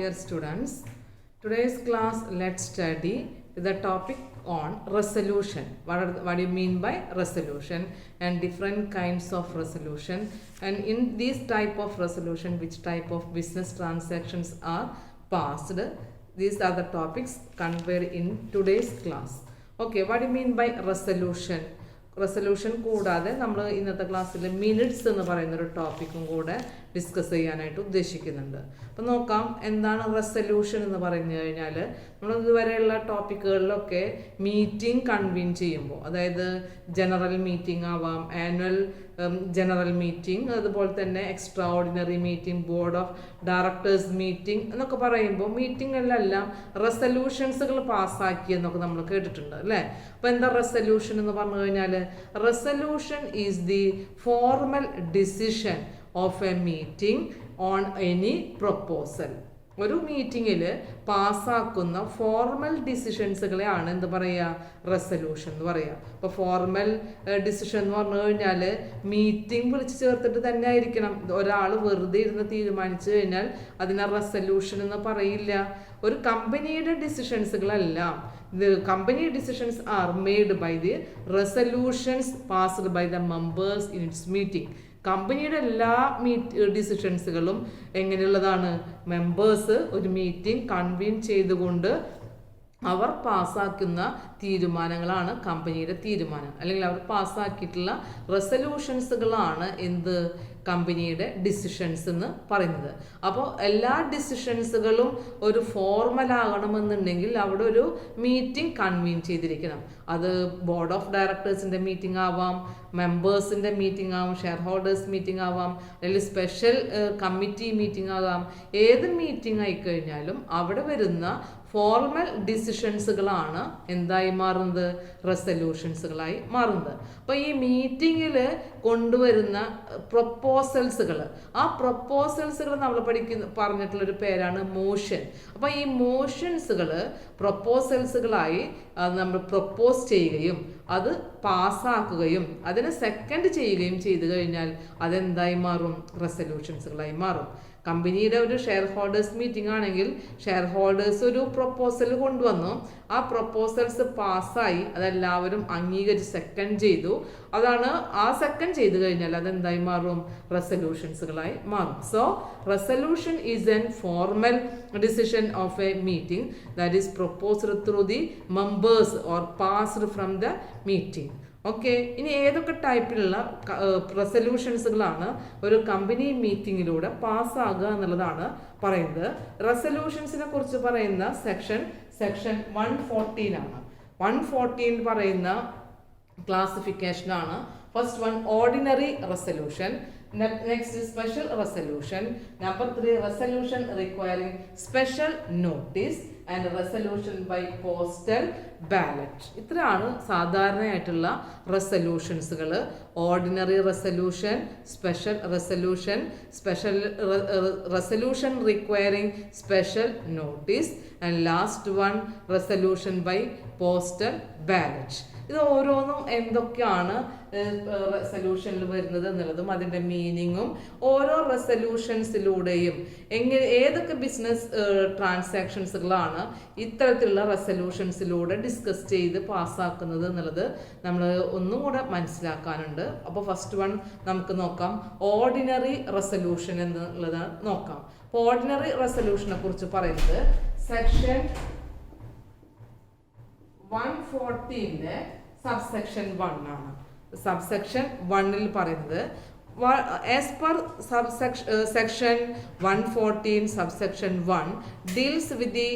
dear students. Today's class, let's study the topic on resolution. What do you mean by resolution and different kinds of resolution, and in this type of resolution, which type of business transactions are passed. These are the topics conveyed in today's class. Okay, what do you mean by resolution? Resolution കൂടാതെ നമ്മൾ ഇന്നത്തെ ക്ലാസ്സിൽ minutes എന്ന് പറയുന്നൊരു ടോപ്പിക്കും കൂടെ discuss ചെയ്യാനായിട്ട് ഉദ്ദേശിക്കുന്നുണ്ട്. അപ്പം നോക്കാം എന്താണ് റെസൊല്യൂഷൻ എന്ന് പറഞ്ഞു കഴിഞ്ഞാൽ, നമ്മൾ ഇതുവരെയുള്ള ടോപ്പിക്കുകളിലൊക്കെ മീറ്റിംഗ് കൺവീൻ ചെയ്യുമ്പോൾ, അതായത് ജനറൽ മീറ്റിംഗ് ആവാം, ആനുവൽ ജനറൽ മീറ്റിംഗ്, അതുപോലെ തന്നെ extra ordinary meeting, board of directors meeting എന്നൊക്കെ പറയുമ്പോൾ മീറ്റിങ്ങുകളിലെല്ലാം റെസൊല്യൂഷൻസുകൾ പാസ്സാക്കി എന്നൊക്കെ നമ്മൾ കേട്ടിട്ടുണ്ട് അല്ലേ. അപ്പോൾ എന്താ റെസൊല്യൂഷൻ എന്ന് പറഞ്ഞു കഴിഞ്ഞാൽ, resolution is the formal decision of A meeting on any proposal. ഒരു മീറ്റിങ്ങിൽ പാസ്സാക്കുന്ന ഫോർമൽ ഡിസിഷൻസുകളെയാണ് എന്ത് പറയുക, റെസൊല്യൂഷൻ എന്ന് പറയുക. അപ്പോൾ ഫോർമൽ ഡിസിഷൻ എന്ന് പറഞ്ഞു കഴിഞ്ഞാൽ മീറ്റിംഗ് വിളിച്ച് ചേർത്തിട്ട് തന്നെ ആയിരിക്കണം. ഒരാൾ വെറുതെ ഇരുന്ന് തീരുമാനിച്ചു കഴിഞ്ഞാൽ അതിനെ റെസൊല്യൂഷൻ എന്ന് പറയില്ല. ഒരു കമ്പനിയുടെ ഡിസിഷൻസുകളെല്ലാം, the company decisions are made by the resolutions passed by the members in its meeting. കമ്പനിയുടെ എല്ലാ ഡിസിഷൻസുകളും എങ്ങനെയുള്ളതാണ്, മെമ്പേഴ്സ് ഒരു മീറ്റിംഗ് കൺവീൻ ചെയ്തുകൊണ്ട് അവർ പാസ്സാക്കുന്ന തീരുമാനങ്ങളാണ് കമ്പനിയുടെ തീരുമാനം, അല്ലെങ്കിൽ അവർ പാസ്സാക്കിയിട്ടുള്ള റെസൊല്യൂഷൻസുകളാണ് എന്ത്, കമ്പനിയുടെ ഡിസിഷൻസ് എന്ന് പറയുന്നത്. അപ്പോൾ എല്ലാ ഡിസിഷൻസുകളും ഒരു ഫോർമൽ ആകണമെന്നുണ്ടെങ്കിൽ അവിടെ ഒരു മീറ്റിംഗ് കൺവീൻ ചെയ്തിരിക്കണം. അത് ബോർഡ് ഓഫ് ഡയറക്ടേഴ്സിൻ്റെ മീറ്റിംഗ് ആവാം, മെമ്പേഴ്സിൻ്റെ മീറ്റിംഗ് ആവാം, ഷെയർ ഹോൾഡേഴ്സ് മീറ്റിംഗ് ആവാം, അല്ലെങ്കിൽ സ്പെഷ്യൽ കമ്മിറ്റി മീറ്റിംഗ് ആകാം. ഏത് മീറ്റിംഗ് ആയിക്കഴിഞ്ഞാലും അവിടെ വരുന്ന ഫോർമൽ ഡിസിഷൻസുകളാണ് എന്തായി മാറുന്നത്, റെസൊല്യൂഷൻസുകളായി മാറുന്നത്. അപ്പോൾ ഈ മീറ്റിങ്ങിൽ കൊണ്ടുവരുന്ന പ്രൊപ്പോസൽസുകൾ, ആ പ്രൊപ്പോസൽസുകൾ നമ്മൾ പറഞ്ഞിട്ടുള്ളൊരു പേരാണ് മോഷൻ. അപ്പോൾ ഈ മോഷൻസുകൾ പ്രൊപ്പോസൽസുകളായി നമ്മൾ പ്രൊപ്പോസ് ചെയ്യുകയും അത് പാസ്സാക്കുകയും അതിനെ സെക്കൻഡ് ചെയ്യുകയും ചെയ്തു കഴിഞ്ഞാൽ അതെന്തായി മാറും, റെസൊല്യൂഷൻസുകളായി മാറും. കമ്പനിയുടെ ഒരു ഷെയർ ഹോൾഡേഴ്സ് മീറ്റിംഗ് ആണെങ്കിൽ ഷെയർ ഹോൾഡേഴ്സ് ഒരു പ്രൊപ്പോസൽ കൊണ്ടുവന്നു, ആ പ്രൊപ്പോസൽസ് പാസ്സായി, അതെല്ലാവരും അംഗീകരിച്ച് സെക്കൻഡ് ചെയ്തു. അതാണ് ആ സെക്കൻഡ് ചെയ്തു കഴിഞ്ഞാൽ അതെന്തായി മാറും, റെസൊല്യൂഷൻസുകളായി മാറും. So resolution is N formal decision of A meeting that is proposed through the members or passed from the meeting. Okay, ഇനി ഏതൊക്കെ ടൈപ്പിലുള്ള റെസൊല്യൂഷൻസുകളാണ് ഒരു കമ്പനി മീറ്റിങ്ങിലൂടെ പാസ്സാകുക എന്നുള്ളതാണ് പറയുന്നത്. റെസൊല്യൂഷൻസിനെ കുറിച്ച് പറയുന്ന സെക്ഷൻ 114 ആണ്. 114 പറയുന്ന ക്ലാസിഫിക്കേഷനാണ്. First one ordinary resolution, next is special resolution, number 3 resolution requiring special notice and resolution by postal ballot. ഇത്രയാണ് സാധാരണയായിട്ടുള്ള റെസൊല്യൂഷൻസുകൾ. Ordinary resolution, special resolution, special resolution requiring special notice, and last one resolution by postal ballot. ഇത് ഓരോന്നും എന്തൊക്കെയാണ് റെസൊല്യൂഷനിൽ വരുന്നത് എന്നുള്ളതും അതിൻ്റെ മീനിങ്ങും ഓരോ റെസൊല്യൂഷൻസിലൂടെയും ഏതൊക്കെ ബിസിനസ് ട്രാൻസാക്ഷൻസുകളാണ് ഇത്തരത്തിലുള്ള റെസൊല്യൂഷൻസിലൂടെ ഡിസ്കസ് ചെയ്ത് പാസ്സാക്കുന്നത് എന്നുള്ളത് നമ്മൾ ഒന്നും കൂടെ മനസ്സിലാക്കാനുണ്ട്. അപ്പോൾ ഫസ്റ്റ് വൺ നമുക്ക് നോക്കാം, ഓർഡിനറി റെസൊല്യൂഷൻ എന്നുള്ളത് നോക്കാം. അപ്പോൾ ഓർഡിനറി റെസൊല്യൂഷനെ കുറിച്ച് പറയുന്നത് സെക്ഷൻ 114 സബ്സെക്ഷൻ 1 ആണ്. സബ്സെക്ഷൻ 1 പറയുന്നത്, as per section 114 subsection 1 deals with the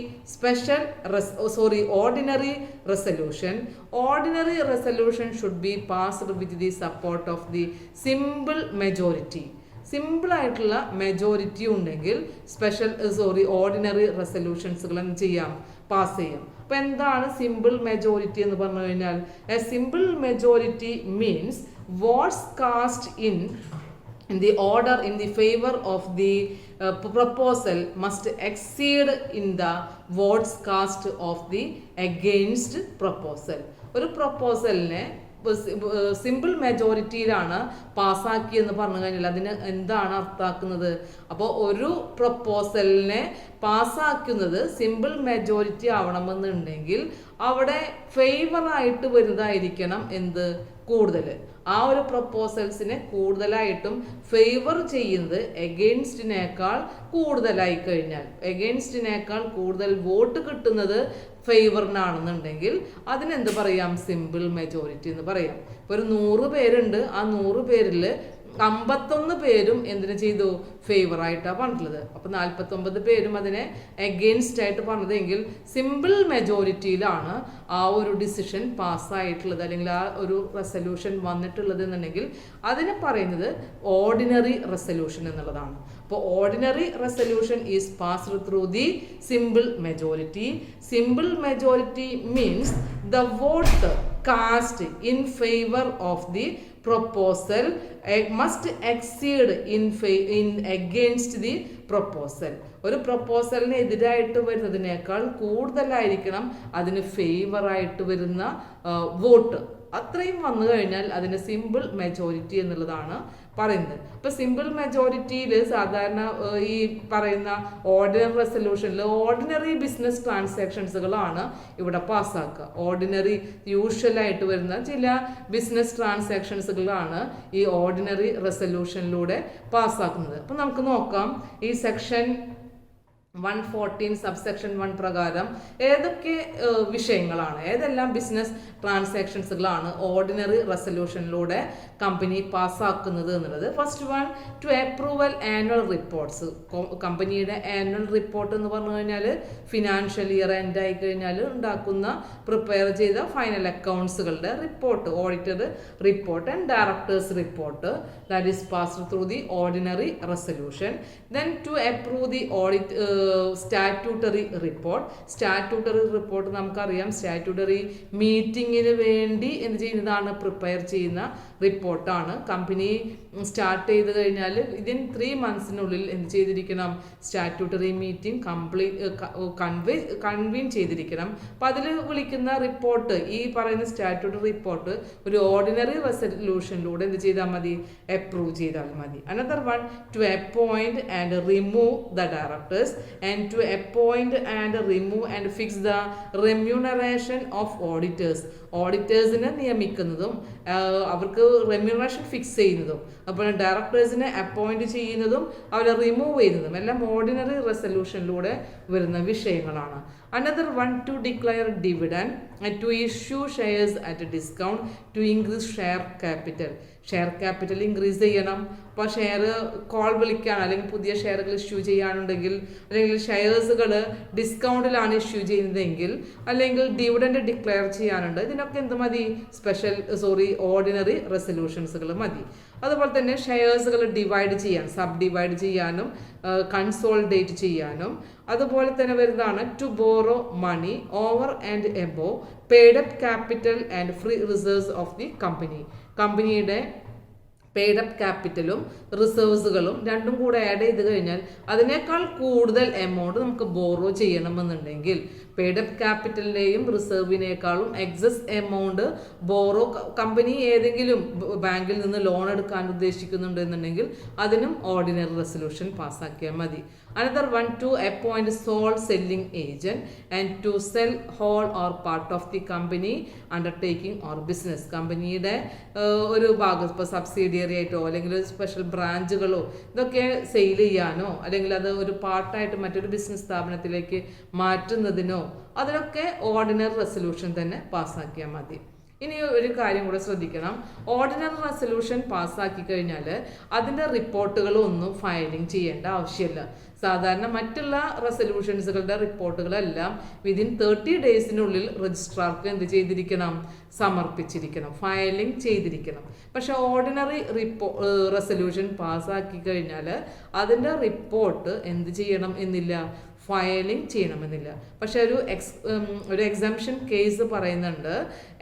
ordinary resolution. Ordinary resolution should be passed with the support of the simple majority. Simple ആയിട്ടുള്ള മെജോറിറ്റി ഉണ്ടെങ്കിൽ ഓർഡിനറി റെസൊല്യൂഷൻസുകൾ പാസ് ചെയ്യാം. അപ്പോൾ എന്താണ് സിമ്പിൾ മെജോറിറ്റി എന്ന് പറഞ്ഞു കഴിഞ്ഞാൽ, a simple majority means votes cast in the order in the favor of the proposal must exceed in the votes cast of the against proposal. ഒരു പ്രൊപ്പോസലിനെ സിമ്പിൾ മെജോറിറ്റിയിലാണ് പാസ്സാക്കിയെന്ന് പറഞ്ഞു കഴിഞ്ഞാൽ അതിന് എന്താണ് അർത്ഥാക്കുന്നത്? അപ്പോൾ ഒരു പ്രപ്പോസലിനെ പാസ്സാക്കുന്നത് സിമ്പിൾ മെജോറിറ്റി ആവണമെന്നുണ്ടെങ്കിൽ അവിടെ ഫേവറായിട്ട് വരുന്നതായിരിക്കണം എന്ത് കൂടുതൽ. ആ ഒരു പ്രപ്പോസൽസിനെ കൂടുതലായിട്ടും ഫേവർ ചെയ്യുന്നത് എഗെയിൻസ്റ്റിനേക്കാൾ കൂടുതലായി കഴിഞ്ഞാൽ, എഗെയിൻസ്റ്റിനേക്കാൾ കൂടുതൽ വോട്ട് കിട്ടുന്നത് ഫേവറിനാണെന്നുണ്ടെങ്കിൽ അതിനെന്ത് പറയാം? സിമ്പിൾ മെജോറിറ്റി എന്ന് പറയാം. ഇപ്പോൾ ഒരു 100 പേരുണ്ട്, ആ 100 പേരിൽ 51 പേരും എന്തിനു ചെയ്തു? ഫേവറായിട്ടാണ് പറഞ്ഞിട്ടുള്ളത്. അപ്പോൾ 49 പേരും അതിനെ എഗെയിൻസ്റ്റ് ആയിട്ട് പറഞ്ഞതെങ്കിൽ സിമ്പിൾ മെജോറിറ്റിയിലാണ് ആ ഒരു ഡിസിഷൻ പാസ്സായിട്ടുള്ളത് അല്ലെങ്കിൽ ആ ഒരു റെസൊല്യൂഷൻ വന്നിട്ടുള്ളത് എന്നുണ്ടെങ്കിൽ അതിനെ പറയുന്നത് ഓർഡിനറി റെസൊല്യൂഷൻ എന്നുള്ളതാണ്. അപ്പോൾ ordinary resolution is passed through the simple majority. Simple majority means the vote cast in favour of the proposal must exceed in against the proposal. ഒരു പ്രപ്പോസലിന് എതിരായിട്ട് വരുന്നതിനേക്കാൾ കൂടുതലായിരിക്കണം അതിന് ഫേവറായിട്ട് വരുന്ന വോട്ട്. അത്രയും വന്നു കഴിഞ്ഞാൽ അതിന് സിമ്പിൾ മെജോറിറ്റി എന്നുള്ളതാണ് പറയുന്നത്. ഇപ്പൊ സിമ്പിൾ മെജോറിറ്റിയിൽ സാധാരണ ഈ പറയുന്ന ഓർഡിനറി റെസൊല്യൂഷനിൽ ഓർഡിനറി ബിസിനസ് ട്രാൻസാക്ഷൻസുകളാണ് ഇവിടെ പാസ്സാക്കുക. ഓർഡിനറി യൂഷ്വലായിട്ട് വരുന്ന ചില ബിസിനസ് ട്രാൻസാക്ഷൻസുകളാണ് ഈ ഓർഡിനറി റെസൊല്യൂഷനിലൂടെ പാസ്സാക്കുന്നത്. അപ്പം നമുക്ക് നോക്കാം ഈ സെക്ഷൻ 114 സബ്സെക്ഷൻ 1 പ്രകാരം ഏതൊക്കെ വിഷയങ്ങളാണ്, ഏതെല്ലാം ബിസിനസ് ട്രാൻസാക്ഷൻസുകളാണ് ഓർഡിനറി റെസൊല്യൂഷനിലൂടെ കമ്പനി പാസ്സാക്കുന്നത് എന്നുള്ളത്. First one, to approval annual reports. കമ്പനിയുടെ ആനുവൽ റിപ്പോർട്ട് എന്ന് പറഞ്ഞു കഴിഞ്ഞാൽ ഫിനാൻഷ്യൽ ഇയർ എൻഡ് ആയി കഴിഞ്ഞാൽ ഉണ്ടാക്കുന്ന പ്രിപ്പയർ ചെയ്ത ഫൈനൽ അക്കൗണ്ട്സുകളുടെ report, auditor report and directors report, that is passed through the ordinary resolution. Then to approve the audit statutory report. Statutory report നമുക്കറിയാം സ്റ്റാറ്റ്യൂട്ടറി മീറ്റിങ്ങിന് വേണ്ടി എന്ത് ചെയ്യുന്നതാണ്? പ്രിപ്പയർ ചെയ്യുന്ന റിപ്പോർട്ടാണ്. കമ്പനി സ്റ്റാർട്ട് ചെയ്ത് കഴിഞ്ഞാൽ ഇതിൻ 3 monthsനുള്ളിൽ എന്ത് ചെയ്തിരിക്കണം? സ്റ്റാറ്റ്യൂട്ടറി മീറ്റിംഗ് കൺവീൻ ചെയ്തിരിക്കണം. അപ്പം അതിൽ വിളിക്കുന്ന റിപ്പോർട്ട്, ഈ പറയുന്ന സ്റ്റാറ്റ്യൂട്ടറി റിപ്പോർട്ട് ഒരു ഓർഡിനറി റെസൊല്യൂഷനിലൂടെ എന്ത് ചെയ്താൽ മതി? അപ്രൂവ് ചെയ്താൽ മതി. Another one, to appoint and remove the directors and to appoint and remove and fix the remuneration of auditors. ഓഡിറ്റേഴ്സിനെ നിയമിക്കുന്നതും അവർക്ക് റെമ്യൂണറേഷൻ ഫിക്സ് ചെയ്യുന്നതും അപ്പോൾ ഡയറക്ടേഴ്സിനെ അപ്പോയിന്റ് ചെയ്യുന്നതും അവരെ റിമൂവ് ചെയ്യുന്നതും എല്ലാം ഓർഡിനറി റെസൊല്യൂഷനിലൂടെ വരുന്ന വിഷയങ്ങളാണ്. Another one, to declare dividend, to issue shares at discount, to increase share capital. Share capital increase ചെയ്യണം. അപ്പോൾ ഷെയർ കോൾ വിളിക്കാൻ അല്ലെങ്കിൽ പുതിയ ഷെയറുകൾ ഇഷ്യൂ ചെയ്യാനുണ്ടെങ്കിൽ, അല്ലെങ്കിൽ ഷെയർസുകൾ ഡിസ്കൗണ്ടിലാണ് ഇഷ്യൂ ചെയ്യുന്നതെങ്കിൽ, അല്ലെങ്കിൽ ഡിവിഡൻഡ് ഡിക്ലെയർ ചെയ്യാനുണ്ട്, ഇതിനൊക്കെ എന്ത് മതി? ഓർഡിനറി റെസൊല്യൂഷൻസുകൾ മതി. അതുപോലെ തന്നെ ഷെയർസുകൾ ഡിവൈഡ് ചെയ്യാൻ, സബ് ഡിവൈഡ് ചെയ്യാനും കൺസോളിഡേറ്റ് ചെയ്യാനും. അതുപോലെ തന്നെ വരുന്നതാണ് to borrow money over and above paid up capital and free reserves of the company. കമ്പനിയുടെ പെയ്ഡ് അപ്പ് ക്യാപിറ്റലും റിസർവ്സുകളും രണ്ടും കൂടെ ആഡ് ചെയ്ത് കഴിഞ്ഞാൽ അതിനേക്കാൾ കൂടുതൽ എമൗണ്ട് നമുക്ക് ബോറോ ചെയ്യണമെന്നുണ്ടെങ്കിൽ പെയ്ഡ് അപ്പ് ക്യാപിറ്റലിൻ്റെയും റിസർവിനേക്കാളും എക്സസ് എമൗണ്ട് ബോറോ കമ്പനി ഏതെങ്കിലും ബാങ്കിൽ നിന്ന് ലോൺ എടുക്കാൻ ഉദ്ദേശിക്കുന്നുണ്ടെന്നുണ്ടെങ്കിൽ അതിനും ഓർഡിനറി റെസൊല്യൂഷൻ പാസ്സാക്കിയാൽ മതി. Another one, to appoint sole selling agent and to sell whole or part of the company undertaking or business. കമ്പനിയുടെ ഒരു ഭാഗം, ഇപ്പോൾ സബ്സിഡിയറി ആയിട്ടോ അല്ലെങ്കിൽ സ്പെഷ്യൽ ബ്രാഞ്ചുകളോ ഇതൊക്കെ സെയിൽ ചെയ്യാനോ അല്ലെങ്കിൽ അത് ഒരു പാർട്ടായിട്ട് മറ്റൊരു ബിസിനസ് സ്ഥാപനത്തിലേക്ക് മാറ്റുന്നതിനോ അതിനൊക്കെ ഓർഡിനറി റെസൊല്യൂഷൻ തന്നെ പാസ്സാക്കിയാൽ മതി. ഇനി ഒരു കാര്യം കൂടെ ശ്രദ്ധിക്കണം, ഓർഡിനറി റെസൊല്യൂഷൻ പാസ്സാക്കി കഴിഞ്ഞാൽ അതിൻ്റെ റിപ്പോർട്ടുകളൊന്നും ഫയലിംഗ് ചെയ്യേണ്ട ആവശ്യമില്ല. സാധാരണ മറ്റുള്ള റെസൊല്യൂഷൻസുകളുടെ റിപ്പോർട്ടുകളെല്ലാം വിതിൻ 30 daysനുള്ളിൽ രജിസ്ട്രാർക്ക് എന്ത് ചെയ്തിരിക്കണം? സമർപ്പിച്ചിരിക്കണം, ഫയലിംഗ് ചെയ്തിരിക്കണം. പക്ഷെ ഓർഡിനറി റെസൊല്യൂഷൻ പാസ്സാക്കി കഴിഞ്ഞാൽ അതിൻ്റെ റിപ്പോർട്ട് എന്ത് ചെയ്യണം എന്നില്ല? ഫയലിംഗ് ചെയ്യണമെന്നില്ല. പക്ഷെ ഒരു എക്സംഷൻ കേസ് പറയുന്നുണ്ട്,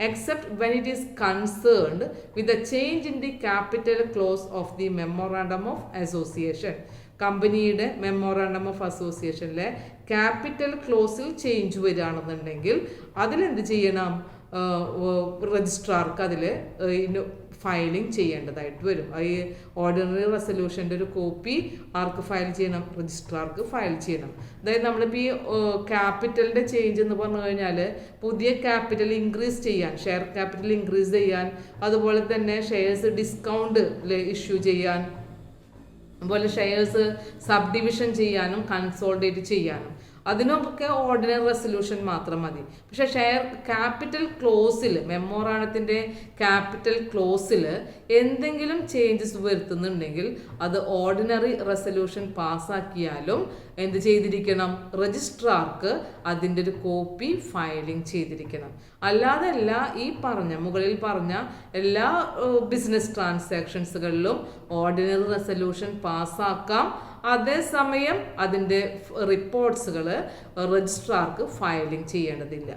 except when it is concerned with a change in the capital close of the memorandum of association. കമ്പനിയുടെ മെമ്മോറാണ്ടം ഓഫ് അസോസിയേഷനിലെ ക്യാപിറ്റൽ ക്ലോസിൽ ചേഞ്ച് വരികയാണെന്നുണ്ടെങ്കിൽ അതിലെന്ത് ചെയ്യണം? രജിസ്ട്രാർക്ക് അതിൽ ഫയലിംഗ് ചെയ്യേണ്ടതായിട്ട് വരും. ഈ ഓർഡിനറി റെസൊല്യൂഷൻ്റെ ഒരു കോപ്പി ആർക്ക് ഫയൽ ചെയ്യണം? രജിസ്ട്രാർക്ക് ഫയൽ ചെയ്യണം. അതായത് നമ്മളിപ്പോൾ ഈ ക്യാപിറ്റലിൻ്റെ ചേഞ്ച് എന്ന് പറഞ്ഞു കഴിഞ്ഞാൽ പുതിയ ക്യാപിറ്റൽ ഇൻക്രീസ് ചെയ്യാൻ, ഷെയർ ക്യാപിറ്റൽ ഇൻക്രീസ് ചെയ്യാൻ, അതുപോലെ തന്നെ ഷെയർസ് ഡിസ്കൗണ്ട് ഇഷ്യൂ ചെയ്യാൻ, അതുപോലെ ഷെയർസ് സബ് ഡിവിഷൻ ചെയ്യാനും കൺസോളിഡേറ്റ് ചെയ്യാനും അതിനൊക്കെ ഓർഡിനറി റെസൊല്യൂഷൻ മാത്രം മതി. പക്ഷേ ഷെയർ ക്യാപിറ്റൽ ക്ലോസിൽ, മെമ്മോറാണ്ടത്തിൻ്റെ ക്യാപിറ്റൽ ക്ലോസിൽ എന്തെങ്കിലും ചേഞ്ചസ് വരുത്തുന്നുണ്ടെങ്കിൽ അത് ഓർഡിനറി റെസൊല്യൂഷൻ പാസ്സാക്കിയാലും എന്ത് ചെയ്തിരിക്കണം? രജിസ്ട്രാർക്ക് അതിൻ്റെ ഒരു കോപ്പി ഫയലിംഗ് ചെയ്തിരിക്കണം. അല്ലാതെ ഈ മുകളിൽ പറഞ്ഞ എല്ലാ ബിസിനസ് ട്രാൻസാക്ഷൻസുകളിലും ഓർഡിനറി റെസൊല്യൂഷൻ പാസ്സാക്കാം. അതേസമയം അതിൻ്റെ റിപ്പോർട്ട്സുകൾ രജിസ്ട്രാർക്ക് ഫയലിംഗ് ചെയ്യേണ്ടതില്ല.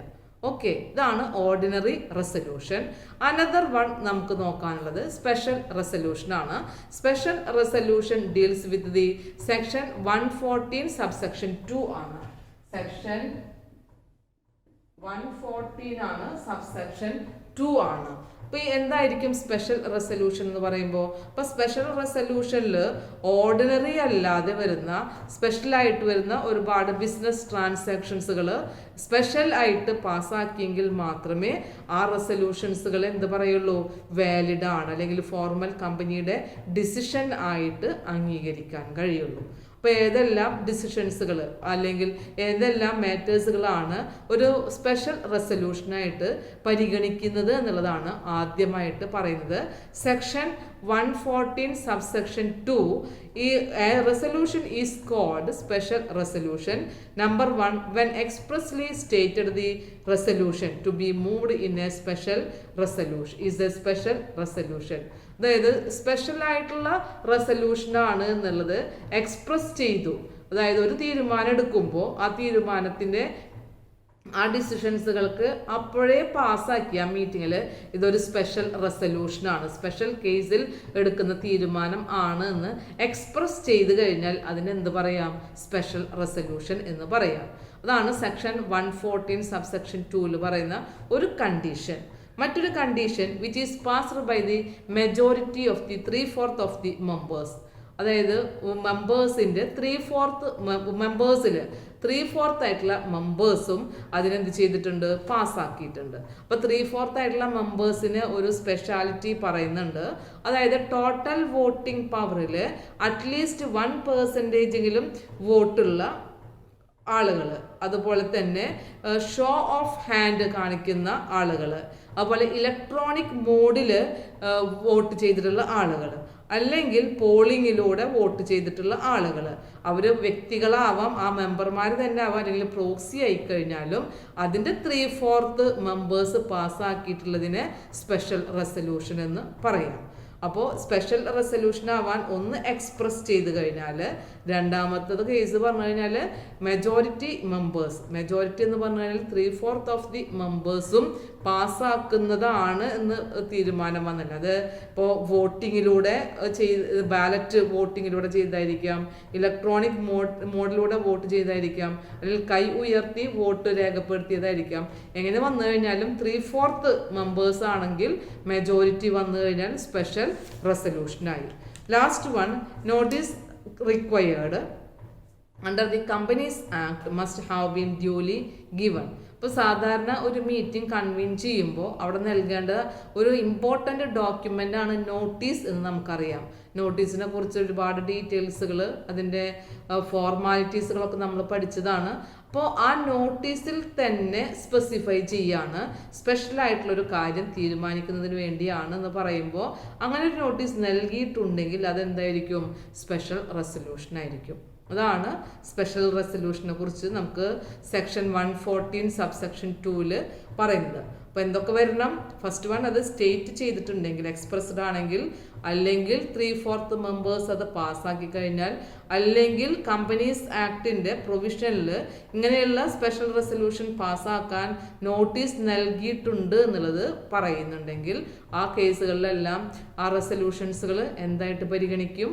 ഓക്കെ, ഇതാണ് ഓർഡിനറി റെസൊല്യൂഷൻ. അനദർ വൺ നമുക്ക് നോക്കാനുള്ളത് സ്പെഷ്യൽ റെസൊല്യൂഷൻ ആണ്. Special resolution deals with the section 114 subsection 2 ആണ്. സെക്ഷൻ 114 ആണ്, സബ്സെക്ഷൻ 2 ആണ്. അപ്പോൾ എന്തായിരിക്കും സ്പെഷ്യൽ റെസൊല്യൂഷൻ എന്ന് പറയുമ്പോൾ? അപ്പോൾ സ്പെഷ്യൽ റെസൊല്യൂഷനിൽ ഓർഡിനറി അല്ലാതെ വരുന്ന, സ്പെഷ്യലായിട്ട് വരുന്ന ഒരുപാട് ബിസിനസ് ട്രാൻസാക്ഷൻസുകൾ സ്പെഷ്യൽ ആയിട്ട് പാസ്സാക്കിയെങ്കിൽ മാത്രമേ ആ റെസൊല്യൂഷൻസുകൾ എന്ത് പറയുള്ളൂ? വാലിഡ് ആണ്, അല്ലെങ്കിൽ ഫോർമൽ കമ്പനിയുടെ ഡിസിഷൻ ആയിട്ട് അംഗീകരിക്കാൻ കഴിയുള്ളൂ. അപ്പോൾ ഏതെല്ലാം ഡിസിഷൻസുകൾ അല്ലെങ്കിൽ ഏതെല്ലാം മാറ്റേഴ്സുകളാണ് ഒരു സ്പെഷ്യൽ റെസൊല്യൂഷനായിട്ട് പരിഗണിക്കുന്നത് എന്നുള്ളതാണ് ആദ്യമായിട്ട് പറയുന്നത്. Section 114 subsection 2, a resolution is called special resolution. Number 1, when expressly stated the resolution to be moved in a special resolution is a special resolution. അതായത് സ്പെഷ്യൽ ആയിട്ടുള്ള റെസൊല്യൂഷനാണ് എന്നുള്ളത് എക്സ്പ്രസ് ചെയ്തു. അതായത് ഒരു തീരുമാനം എടുക്കുമ്പോൾ ആ തീരുമാനത്തിൻ്റെ ആ ഡിസിഷൻസുകൾക്ക് അപ്പോഴേ പാസ്സാക്കിയ മീറ്റിങ്ങിൽ ഇതൊരു സ്പെഷ്യൽ റെസൊല്യൂഷനാണ്, സ്പെഷ്യൽ കേസിൽ എടുക്കുന്ന തീരുമാനം ആണ് എന്ന് എക്സ്പ്രസ് ചെയ്ത് കഴിഞ്ഞാൽ അതിനെന്ത് പറയാം? സ്പെഷ്യൽ റെസൊല്യൂഷൻ എന്ന് പറയാം. അതാണ് സെക്ഷൻ 114 സബ്സെക്ഷൻ 2 പറയുന്ന ഒരു കണ്ടീഷൻ. മറ്റൊരു condition which is passed by the majority of the 3/4 of the members. അതായത് മെമ്പേഴ്സിൻ്റെ 3/4 മെമ്പേഴ്സിൽ 3/4 ആയിട്ടുള്ള മെമ്പേഴ്സും അതിനെന്ത് ചെയ്തിട്ടുണ്ട്? പാസ്സാക്കിയിട്ടുണ്ട്. അപ്പോൾ 3/4 ആയിട്ടുള്ള മെമ്പേഴ്സിന് ഒരു സ്പെഷ്യാലിറ്റി പറയുന്നുണ്ട്. അതായത് ടോട്ടൽ വോട്ടിംഗ് പവറിൽ അറ്റ്ലീസ്റ്റ് 1% വോട്ടുള്ള ആളുകൾ, അതുപോലെ തന്നെ ഷോ ഓഫ് ഹാൻഡ് കാണിക്കുന്ന ആളുകൾ, അതുപോലെ ഇലക്ട്രോണിക് മോഡിൽ വോട്ട് ചെയ്തിട്ടുള്ള ആളുകൾ, അല്ലെങ്കിൽ പോളിങ്ങിലൂടെ വോട്ട് ചെയ്തിട്ടുള്ള ആളുകൾ, അവർ വ്യക്തികളാവാം, ആ മെമ്പർമാർ തന്നെ ആവാം, അല്ലെങ്കിൽ പ്രോക്സി ആയിക്കഴിഞ്ഞാലും അതിൻ്റെ 3/4 മെമ്പേഴ്സ് പാസ്സാക്കിയിട്ടുള്ളതിനെ സ്പെഷ്യൽ റെസൊല്യൂഷൻ എന്ന് പറയാം. അപ്പോൾ സ്പെഷ്യൽ റെസൊല്യൂഷൻ ആവാൻ ഒന്ന് എക്സ്പ്രസ് ചെയ്ത് കഴിഞ്ഞാൽ, രണ്ടാമത്തത് കേസ് പറഞ്ഞു കഴിഞ്ഞാൽ മെജോറിറ്റി മെമ്പേഴ്സ്, മെജോറിറ്റി എന്ന് പറഞ്ഞു കഴിഞ്ഞാൽ 3/4 ഓഫ് ദി മെമ്പേഴ്സും പാസ്സാക്കുന്നതാണ് എന്ന് തീരുമാനം വന്നില്ല. അത് ഇപ്പോൾ വോട്ടിങ്ങിലൂടെ ബാലറ്റ് വോട്ടിങ്ങിലൂടെ ചെയ്തായിരിക്കാം, ഇലക്ട്രോണിക് മോഡിലൂടെ വോട്ട് ചെയ്തായിരിക്കാം, അല്ലെങ്കിൽ കൈ ഉയർത്തി വോട്ട് രേഖപ്പെടുത്തിയതായിരിക്കാം. എങ്ങനെ വന്നു കഴിഞ്ഞാലും 3/4 മെമ്പേഴ്സ് ആണെങ്കിൽ മെജോറിറ്റി വന്നു കഴിഞ്ഞാൽ സ്പെഷ്യൽ റെസൊല്യൂഷനായി. Last one, notice required under the companies act must have been duly given. ഇപ്പോൾ സാധാരണ ഒരു മീറ്റിംഗ് കൺവീൻ ചെയ്യുമ്പോൾ അവിടെ നൽകേണ്ട ഒരു ഇമ്പോർട്ടൻ്റ് ഡോക്യുമെൻ്റ് ആണ് നോട്ടീസ് എന്ന് നമുക്കറിയാം. നോട്ടീസിനെ കുറിച്ച് ഒരുപാട് ഡീറ്റെയിൽസുകൾ, അതിൻ്റെ ഫോർമാലിറ്റീസുകളൊക്കെ നമ്മൾ പഠിച്ചതാണ്. അപ്പോൾ ആ നോട്ടീസിൽ തന്നെ സ്പെസിഫൈ ചെയ്യാണ് സ്പെഷ്യലായിട്ടുള്ളൊരു കാര്യം തീരുമാനിക്കുന്നതിന് വേണ്ടിയാണ് എന്ന് പറയുമ്പോൾ, അങ്ങനെ ഒരു നോട്ടീസ് നൽകിയിട്ടുണ്ടെങ്കിൽ അതെന്തായിരിക്കും? സ്പെഷ്യൽ റെസൊല്യൂഷൻ ആയിരിക്കും. അതാണ് സ്പെഷ്യൽ റെസൊല്യൂഷനെ കുറിച്ച് നമുക്ക് സെക്ഷൻ 114 സബ്സെക്ഷൻ 2 പറയുന്നത്. അപ്പോൾ എന്തൊക്കെ വരണം? ഫസ്റ്റ് വൺ, അത് സ്റ്റേറ്റ് ചെയ്തിട്ടുണ്ടെങ്കിൽ, എക്സ്പ്രസ്ഡ് ആണെങ്കിൽ, അല്ലെങ്കിൽ 3/4 മെമ്പേഴ്സ് അത് പാസ്സാക്കി കഴിഞ്ഞാൽ, അല്ലെങ്കിൽ കമ്പനീസ് ആക്ടിൻ്റെ പ്രൊവിഷനിൽ ഇങ്ങനെയുള്ള സ്പെഷ്യൽ റെസൊല്യൂഷൻ പാസ്സാക്കാൻ നോട്ടീസ് നൽകിയിട്ടുണ്ട് എന്നുള്ളത് പറയുന്നുണ്ടെങ്കിൽ, ആ കേസുകളിലെല്ലാം ആ റെസൊല്യൂഷൻസുകൾ എന്തായിട്ട് പരിഗണിക്കും?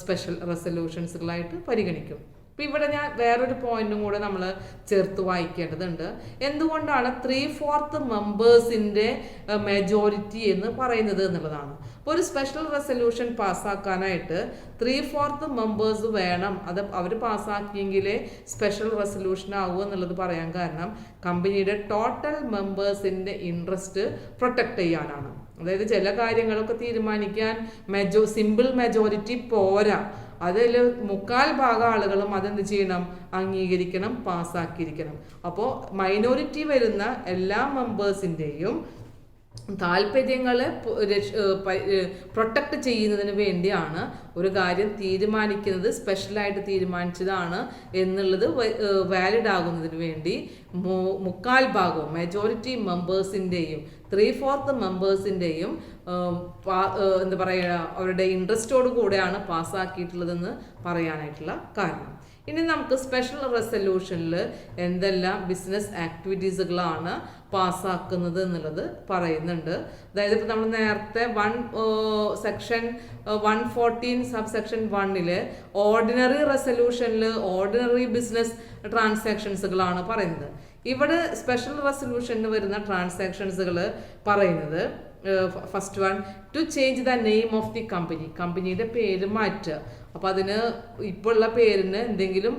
സ്പെഷ്യൽ റെസൊല്യൂഷൻസുകളായിട്ട് പരിഗണിക്കും. അപ്പോൾ ഇവിടെ ഞാൻ വേറൊരു പോയിന്റും കൂടെ നമ്മൾ ചേർത്ത് വായിക്കേണ്ടതുണ്ട്. എന്തുകൊണ്ടാണ് 3/4 മെമ്പേഴ്സിൻ്റെ മെജോറിറ്റി എന്ന് പറയുന്നത് എന്നുള്ളതാണ്. അപ്പോൾ ഒരു സ്പെഷ്യൽ റെസൊല്യൂഷൻ പാസ്സാക്കാനായിട്ട് 3/4 മെമ്പേഴ്സ് വേണം. അത് അവർ പാസ്സാക്കിയെങ്കിലേ സ്പെഷ്യൽ റെസൊല്യൂഷൻ ആകുമോ എന്നുള്ളത് പറയാൻ കാരണം കമ്പനിയുടെ ടോട്ടൽ മെമ്പേഴ്സിൻ്റെ ഇൻട്രസ്റ്റ് പ്രൊട്ടക്റ്റ് ചെയ്യാനാണ്. അതായത് ചില കാര്യങ്ങളൊക്കെ തീരുമാനിക്കാൻ സിമ്പിൾ മെജോറിറ്റി പോരാ, അതിൽ 3/4 ആളുകളും അതെന്ത് ചെയ്യണം, അംഗീകരിക്കണം, പാസ്സാക്കിയിരിക്കണം. അപ്പോൾ മൈനോറിറ്റി വരുന്ന എല്ലാ മെമ്പേഴ്സിൻ്റെയും താല്പര്യങ്ങളെ പ്രൊട്ടക്റ്റ് ചെയ്യുന്നതിന് വേണ്ടിയാണ് ഒരു കാര്യം തീരുമാനിക്കുന്നത്, സ്പെഷ്യലായിട്ട് തീരുമാനിച്ചതാണ് എന്നുള്ളത് വാലിഡ് ആകുന്നതിന് വേണ്ടി 3/4 മെജോറിറ്റി മെമ്പേഴ്സിൻ്റെയും 3/4 മെമ്പേഴ്സിൻ്റെയും എന്താ പറയുക, അവരുടെ ഇൻട്രസ്റ്റോട് കൂടെയാണ് പാസ്സാക്കിയിട്ടുള്ളതെന്ന് പറയാനായിട്ടുള്ള കാരണം. ഇനി നമുക്ക് സ്പെഷ്യൽ റെസൊല്യൂഷനിൽ എന്തെല്ലാം ബിസിനസ് ആക്ടിവിറ്റീസുകളാണ് പാസ്സാക്കുന്നത് എന്നുള്ളത് പറയുന്നുണ്ട്. അതായത് ഇപ്പോൾ നമ്മൾ നേരത്തെ സെക്ഷൻ 114 സബ് സെക്ഷൻ 1 ഓർഡിനറി റെസൊല്യൂഷനിൽ ഓർഡിനറി ബിസിനസ് ട്രാൻസാക്ഷൻസുകളാണ് പറയുന്നത്. ഇവിടെ സ്പെഷ്യൽ റെസൊല്യൂഷനിൽ വരുന്ന ട്രാൻസാക്ഷൻസുകൾ പറയുന്നത് first one, to change the name of the company, കമ്പനിയുടെ പേര് മാറ്റുക. അപ്പോൾ അതിന് ഇപ്പോൾ ഉള്ള പേരിന് എന്തെങ്കിലും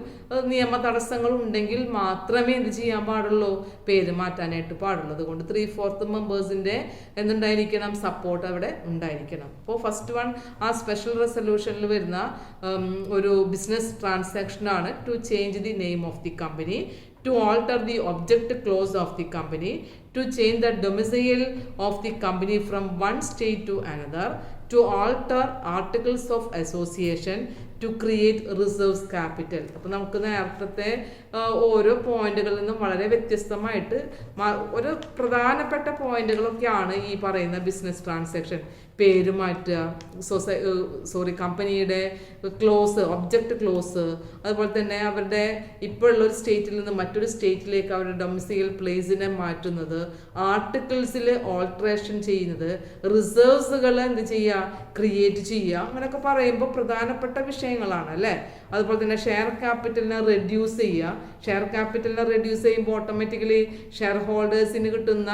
നിയമ തടസ്സങ്ങൾ ഉണ്ടെങ്കിൽ മാത്രമേ എന്ത് ചെയ്യാൻ പാടുള്ളൂ, പേര് മാറ്റാനായിട്ട് പാടുള്ളൂ. അതുകൊണ്ട് 3/4 മെമ്പേഴ്സിൻ്റെ എന്തുണ്ടായിരിക്കണം, സപ്പോർട്ട് അവിടെ ഉണ്ടായിരിക്കണം. അപ്പോൾ ഫസ്റ്റ് വൺ ആ സ്പെഷ്യൽ റെസൊല്യൂഷനിൽ വരുന്ന ഒരു ബിസിനസ് ട്രാൻസാക്ഷനാണ് to change the name of the company, to alter the object clause of the company, to change the domicile of the company from one state to another, to alter articles of association, to create reserves capital. അപ്പോൾ നമുക്ക് നേരത്തെ ഓരോ പോയിന്റുകളിൽ നിന്നും വളരെ വ്യത്യസ്തമായിട്ട് ഒരു പ്രധാനപ്പെട്ട പോയിന്റുകളൊക്കെയാണ് ഈ പറയുന്ന ബിസിനസ് ട്രാൻസാക്ഷൻ. പേര് മാറ്റുക, കമ്പനിയുടെ ക്ലോസ്, ഒബ്ജക്റ്റ് ക്ലോസ്, അതുപോലെ തന്നെ അവരുടെ ഇപ്പോഴുള്ള ഒരു സ്റ്റേറ്റിൽ നിന്ന് മറ്റൊരു സ്റ്റേറ്റിലേക്ക് അവരുടെ ഡൊമിസൈൽ പ്ലേസിനെ മാറ്റുന്നത്, ആർട്ടിക്കിൾസിൽ ഓൾട്രേഷൻ ചെയ്യുന്നത്, റിസർവ്സുകൾ എന്ത് ചെയ്യുക, ക്രിയേറ്റ് ചെയ്യുക, അങ്ങനെയൊക്കെ പറയുമ്പോൾ പ്രധാനപ്പെട്ട വിഷയങ്ങളാണ് അല്ലേ. അതുപോലെ തന്നെ ഷെയർ ക്യാപിറ്റലിനെ റെഡ്യൂസ് ചെയ്യുക, ഷെയർ ക്യാപിറ്റലിനെ റെഡ്യൂസ് ചെയ്യുമ്പോൾ ഓട്ടോമാറ്റിക്കലി ഷെയർ ഹോൾഡേഴ്സിന് കിട്ടുന്ന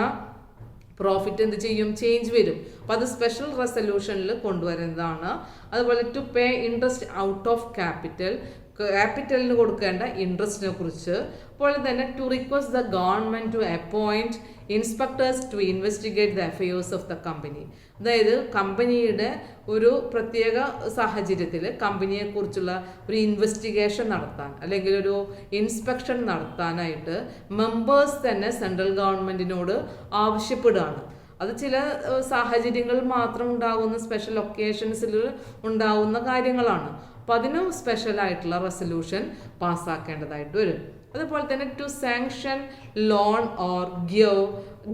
പ്രോഫിറ്റ് എന്ത് ചെയ്യും, ചേഞ്ച് വരും. അപ്പോൾ അത് സ്പെഷ്യൽ റെസൊല്യൂഷനിൽ കൊണ്ടുവരുന്നതാണ്. അതുപോലെ to pay interest out of ക്യാപിറ്റലിന് കൊടുക്കേണ്ട ഇൻട്രസ്റ്റിനെ കുറിച്ച്. അതുപോലെ തന്നെ to request the government to appoint inspectors to investigate the affairs of the company. അതായത് കമ്പനിയുടെ ഒരു പ്രത്യേക സാഹചര്യത്തിൽ കമ്പനിയെക്കുറിച്ചുള്ള ഒരു ഇൻവെസ്റ്റിഗേഷൻ നടത്താൻ അല്ലെങ്കിൽ ഒരു ഇൻസ്പെക്ഷൻ നടത്താനായിട്ട് മെമ്പേഴ്സ് തന്നെ സെൻട്രൽ ഗവൺമെൻറ്റിനോട് ആവശ്യപ്പെടുകയാണ്. അത് ചില സാഹചര്യങ്ങൾ മാത്രം ഉണ്ടാകുന്ന സ്പെഷ്യൽ ഒക്കേഷൻസിൽ ഉണ്ടാകുന്ന കാര്യങ്ങളാണ്. അപ്പോൾ അതിനും സ്പെഷ്യലായിട്ടുള്ള റെസൊല്യൂഷൻ പാസ്സാക്കേണ്ടതായിട്ട് വരും. അതുപോലെ തന്നെ to sanction loan or give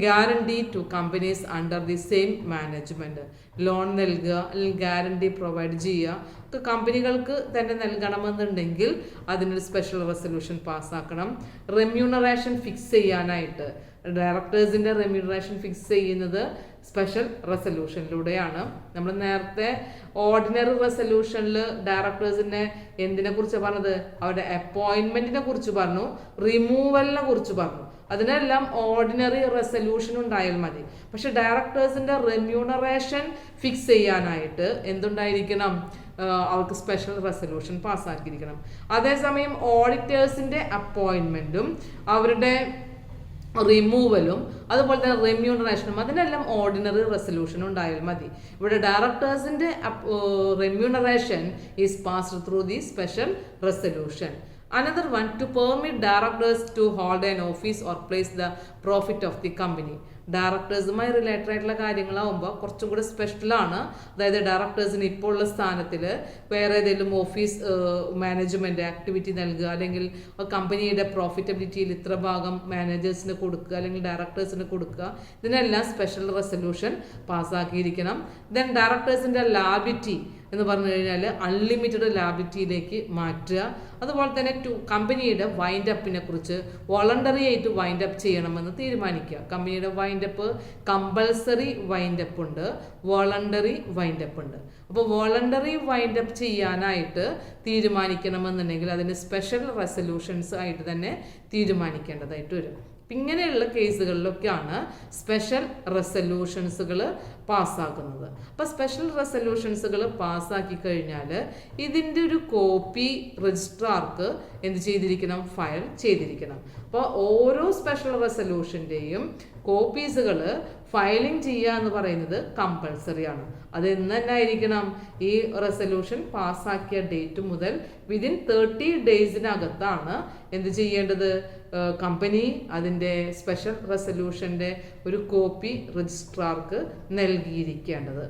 guarantee to companies under the same management. Loan നൽകുക അല്ലെങ്കിൽ ഗ്യാരണ്ടി പ്രൊവൈഡ് ചെയ്യുക കമ്പനികൾക്ക് തന്നെ നൽകണമെന്നുണ്ടെങ്കിൽ അതിനൊരു സ്പെഷ്യൽ റെസൊല്യൂഷൻ പാസ്സാക്കണം. റെമ്യൂണറേഷൻ ഫിക്സ് ചെയ്യാനായിട്ട് ഡയറക്ടേഴ്സിൻ്റെ റെമ്യൂണറേഷൻ ഫിക്സ് ചെയ്യുന്നത് സ്പെഷ്യൽ റെസൊല്യൂഷനിലൂടെയാണ്. നമ്മൾ നേരത്തെ ഓർഡിനറി റെസൊല്യൂഷനിൽ ഡയറക്ടേഴ്സിനെ എന്തിനെ കുറിച്ച് പറഞ്ഞത്, അവരുടെ അപ്പോയിൻമെൻറ്റിനെ കുറിച്ച് പറഞ്ഞു, റിമൂവലിനെ കുറിച്ച് പറഞ്ഞു. അതിനെല്ലാം ഓർഡിനറി റെസൊല്യൂഷൻ ഉണ്ടായാൽ മതി. പക്ഷെ ഡയറക്ടേഴ്സിൻ്റെ റെമ്യൂണറേഷൻ ഫിക്സ് ചെയ്യാനായിട്ട് എന്തുണ്ടായിരിക്കണം, അവർക്ക് സ്പെഷ്യൽ റെസൊല്യൂഷൻ പാസ്സാക്കിയിരിക്കണം. അതേസമയം ഓഡിറ്റേഴ്സിൻ്റെ അപ്പോയിൻമെൻറ്റും അവരുടെ റിമൂവലും അതുപോലെ തന്നെ റെമ്യൂണറേഷനും അതിനെല്ലാം ഓർഡിനറി റെസൊല്യൂഷൻ ഉണ്ടായാൽ മതി. ഇവിടെ ഡയറക്ടേഴ്സിൻ്റെ remuneration is passed through the special resolution. Another one, to permit directors to hold an office or place the profit of the company. ഡയറക്ടേഴ്സുമായി റിലേറ്റഡ് ആയിട്ടുള്ള കാര്യങ്ങളാവുമ്പോൾ കുറച്ചും കൂടി സ്പെഷ്യലാണ്. അതായത് ഡയറക്ടേഴ്സിന് ഇപ്പോൾ ഉള്ള സ്ഥാനത്തിൽ വേറെ ഏതെങ്കിലും ഓഫീസ് മാനേജ്മെൻറ്റ് ആക്ടിവിറ്റി നൽകുക, അല്ലെങ്കിൽ കമ്പനിയുടെ പ്രോഫിറ്റബിലിറ്റിയിൽ ഇത്ര ഭാഗം മാനേജേഴ്സിന് കൊടുക്കുക അല്ലെങ്കിൽ ഡയറക്ടേഴ്സിന് കൊടുക്കുക, ഇതിനെല്ലാം സ്പെഷ്യൽ റെസൊല്യൂഷൻ പാസ്സാക്കിയിരിക്കണം. ദെൻ ഡയറക്ടേഴ്സിൻ്റെ ലാബിലിറ്റി എന്ന് പറഞ്ഞു കഴിഞ്ഞാൽ അൺലിമിറ്റഡ് ലാബിലിറ്റിയിലേക്ക് മാറ്റുക. അതുപോലെ തന്നെ കമ്പനിയുടെ വൈൻഡ് അപ്പിനെ കുറിച്ച് വോളണ്ടറി ആയിട്ട് വൈൻഡ് അപ്പ് ചെയ്യണമെന്ന് തീരുമാനിക്കുക. കമ്പനിയുടെ wind up compulsory wind up ഉണ്ട്, വോളണ്ടറി വൈൻഡ് അപ്പ് ഉണ്ട്. അപ്പോൾ വോളണ്ടറി വൈൻഡ് അപ്പ് ചെയ്യാനായിട്ട് തീരുമാനിക്കണമെന്നുണ്ടെങ്കിൽ അതിന് സ്പെഷ്യൽ റെസൊല്യൂഷൻസ് ആയിട്ട് തന്നെ തീരുമാനിക്കേണ്ടതായിട്ട് വരും. ഇങ്ങനെയുള്ള കേസുകളിലൊക്കെയാണ് സ്പെഷ്യൽ റെസൊല്യൂഷൻസുകൾ പാസ്സാക്കുന്നത്. അപ്പോൾ സ്പെഷ്യൽ റെസൊല്യൂഷൻസുകൾ പാസ്സാക്കി കഴിഞ്ഞാൽ ഇതിൻ്റെ ഒരു കോപ്പി രജിസ്ട്രാർക്ക് എന്ത് ചെയ്തിരിക്കണം? ഫയൽ ചെയ്തിരിക്കണം. അപ്പോൾ ഓരോ സ്പെഷ്യൽ റെസൊല്യൂഷൻ്റെയും കോപ്പീസുകൾ ഫയലിംഗ് ചെയ്യുക എന്ന് പറയുന്നത് കമ്പൽസറി ആണ്. അത് എന്ന് തന്നെ ആയിരിക്കണം? ഈ റെസൊല്യൂഷൻ പാസ്സാക്കിയ ഡേറ്റ് മുതൽ വിതിൻ 30 ഡേയ്സിനകത്താണ് എന്ത് ചെയ്യേണ്ടത്? കമ്പനി അതിൻ്റെ സ്പെഷ്യൽ റെസൊല്യൂഷൻ്റെ ഒരു കോപ്പി രജിസ്ട്രാർക്ക് നൽകിയിരിക്കേണ്ടത്.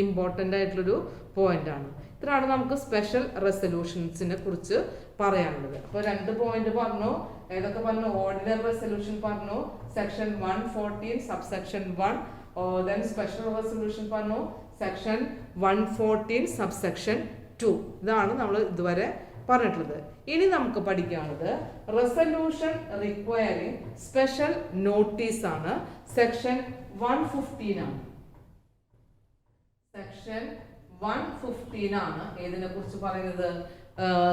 ഇമ്പോർട്ടൻ്റ് ആയിട്ടുള്ളൊരു പോയിന്റാണ്. ഇത്രയാണ് നമുക്ക് സ്പെഷ്യൽ റെസൊല്യൂഷൻസിനെ കുറിച്ച് പറയാനുള്ളത്. അപ്പോൾ 2 പോയിന്റ് പറഞ്ഞു. ഏതൊക്കെ പറഞ്ഞു? ഓർഡിനറി റെസൊല്യൂഷൻ പറഞ്ഞു, section 114 subsection 1. Then special resolution പറഞ്ഞു, സെക്ഷൻ 114 സബ്സെക്ഷൻ 2. ഇതാണ് നമ്മൾ ഇതുവരെ പറഞ്ഞിട്ടുള്ളത്. ഇനി നമുക്ക് പഠിക്കാനുള്ളത് റെസൊല്യൂഷൻ റിക്വയറിംഗ് സ്പെഷ്യൽ നോട്ടീസ് ആണ്. സെക്ഷൻ 115 ആണ്. സെക്ഷൻ 115 ആണ് ഏതിനെ കുറിച്ച് പറയുന്നത്?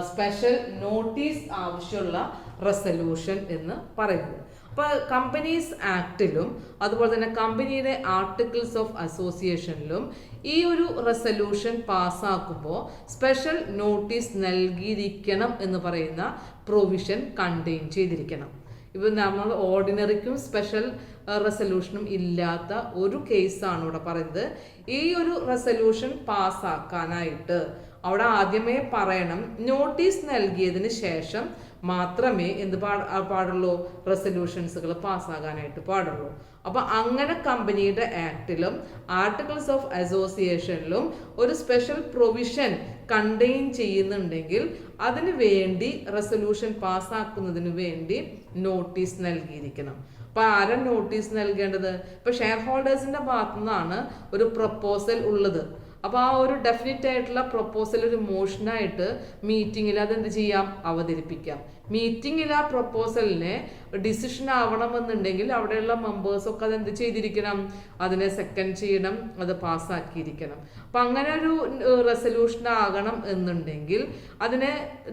സ്പെഷ്യൽ നോട്ടീസ് ആവശ്യമുള്ള റെസൊല്യൂഷൻ എന്ന് പറയുന്നത്. അപ്പോൾ കമ്പനീസ് ആക്ടിലും അതുപോലെ തന്നെ കമ്പനിയുടെ ആർട്ടിക്കിൾസ് ഓഫ് അസോസിയേഷനിലും ഈ ഒരു റെസൊല്യൂഷൻ പാസ്സാക്കുമ്പോൾ സ്പെഷ്യൽ നോട്ടീസ് നൽകിയിരിക്കണം എന്ന് പറയുന്ന പ്രൊവിഷൻ കണ്ടെയ്ൻ ചെയ്തിരിക്കണം. ഇപ്പം നമ്മൾ ഓർഡിനറിക്കും സ്പെഷ്യൽ റെസൊല്യൂഷനും ഇല്ലാത്ത ഒരു കേസാണ് ഇവിടെ പറയുന്നത്. ഈ ഒരു റെസൊല്യൂഷൻ പാസ്സാക്കാനായിട്ട് അവിടെ ആദ്യമേ പറയണം, നോട്ടീസ് നൽകിയതിന് ശേഷം മാത്രമേ എന്ത് പാടുള്ളൂ? റെസൊല്യൂഷൻസുകൾ പാസ്സാകാനായിട്ട് പാടുള്ളൂ. അപ്പോൾ അങ്ങനെ കമ്പനിയുടെ ആക്ടിലും ആർട്ടിക്കിൾസ് ഓഫ് അസോസിയേഷനിലും ഒരു സ്പെഷ്യൽ പ്രൊവിഷൻ കണ്ടെയ്ൻ ചെയ്യുന്നുണ്ടെങ്കിൽ അതിന് വേണ്ടി റെസൊല്യൂഷൻ പാസ്സാക്കുന്നതിന് വേണ്ടി നോട്ടീസ് നൽകിയിരിക്കണം. അപ്പോൾ ആരാ നോട്ടീസ് നൽകേണ്ടത്? ഇപ്പോൾ ഷെയർ ഹോൾഡേഴ്സിൻ്റെ ഭാഗത്തു നിന്നാണ് ഒരു പ്രപ്പോസൽ ഉള്ളത്. അപ്പോൾ ആ ഒരു ഡെഫിനറ്റ് ആയിട്ടുള്ള പ്രപ്പോസൽ ഒരു മോഷനായിട്ട് മീറ്റിങ്ങിൽ അതെന്ത് ചെയ്യാം? അവതരിപ്പിക്കാം. മീറ്റിങ്ങിൽ ആ പ്രപ്പോസലിനെ ഡിസിഷൻ ആവണമെന്നുണ്ടെങ്കിൽ അവിടെയുള്ള മെമ്പേഴ്സൊക്കെ അതെന്ത് ചെയ്തിരിക്കണം? അതിനെ സെക്കൻഡ് ചെയ്യണം, അത് പാസ്സാക്കിയിരിക്കണം. അപ്പം അങ്ങനെ ഒരു റെസൊല്യൂഷൻ ആകണം എന്നുണ്ടെങ്കിൽ അതിനെ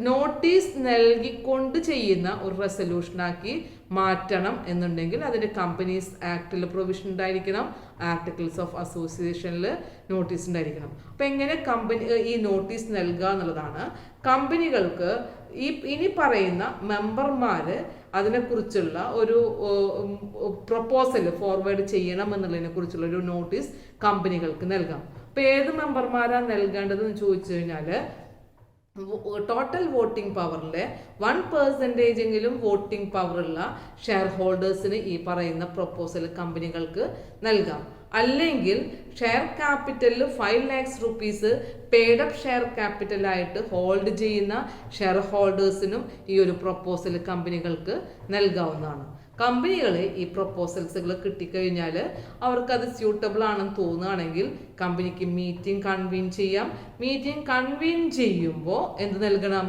നോട്ടീസ് നൽകിക്കൊണ്ട് ചെയ്യുന്ന ഒരു റെസൊല്യൂഷനാക്കി മാറ്റണം എന്നുണ്ടെങ്കിൽ അതിന് കമ്പനീസ് ആക്ടിൽ പ്രൊവിഷൻ ഉണ്ടായിരിക്കണം, ആർട്ടിക്കിൾസ് ഓഫ് അസോസിയേഷനിൽ നോട്ടീസ് ഉണ്ടായിരിക്കണം. അപ്പം എങ്ങനെ കമ്പനി ഈ നോട്ടീസ് നൽകുക എന്നുള്ളതാണ്. കമ്പനികൾക്ക് ഈ ഇനി പറയുന്ന മെമ്പർമാർ അതിനെക്കുറിച്ചുള്ള ഒരു പ്രപ്പോസൽ ഫോർവേഡ് ചെയ്യണം എന്നുള്ളതിനെ കുറിച്ചുള്ള ഒരു നോട്ടീസ് കമ്പനികൾക്ക് നൽകാം. അപ്പോൾ ഏത് മെമ്പർമാരാണ് നൽകേണ്ടതെന്ന് ചോദിച്ചു കഴിഞ്ഞാൽ ടോട്ടൽ വോട്ടിംഗ് പവറിലെ 1% വോട്ടിംഗ് പവറുള്ള ഷെയർ ഹോൾഡേഴ്സിന് ഈ പറയുന്ന പ്രപ്പോസൽ കമ്പനികൾക്ക് നൽകാം. അല്ലെങ്കിൽ ഷെയർ ക്യാപിറ്റലിൽ 5 lakhs rupees paid up share ക്യാപിറ്റലായിട്ട് ഹോൾഡ് ചെയ്യുന്ന ഷെയർ ഹോൾഡേഴ്സിനും ഈ ഒരു പ്രപ്പോസൽ കമ്പനികൾക്ക് നൽകാവുന്നതാണ്. കമ്പനികൾ ഈ പ്രപ്പോസൽസുകൾ കിട്ടിക്കഴിഞ്ഞാൽ അവർക്കത് സ്യൂട്ടബിൾ ആണെന്ന് തോന്നുകയാണെങ്കിൽ കമ്പനിക്ക് മീറ്റിംഗ് കൺവീൻ ചെയ്യാം. മീറ്റിംഗ് കൺവീൻ ചെയ്യുമ്പോൾ എന്ത് നൽകണം?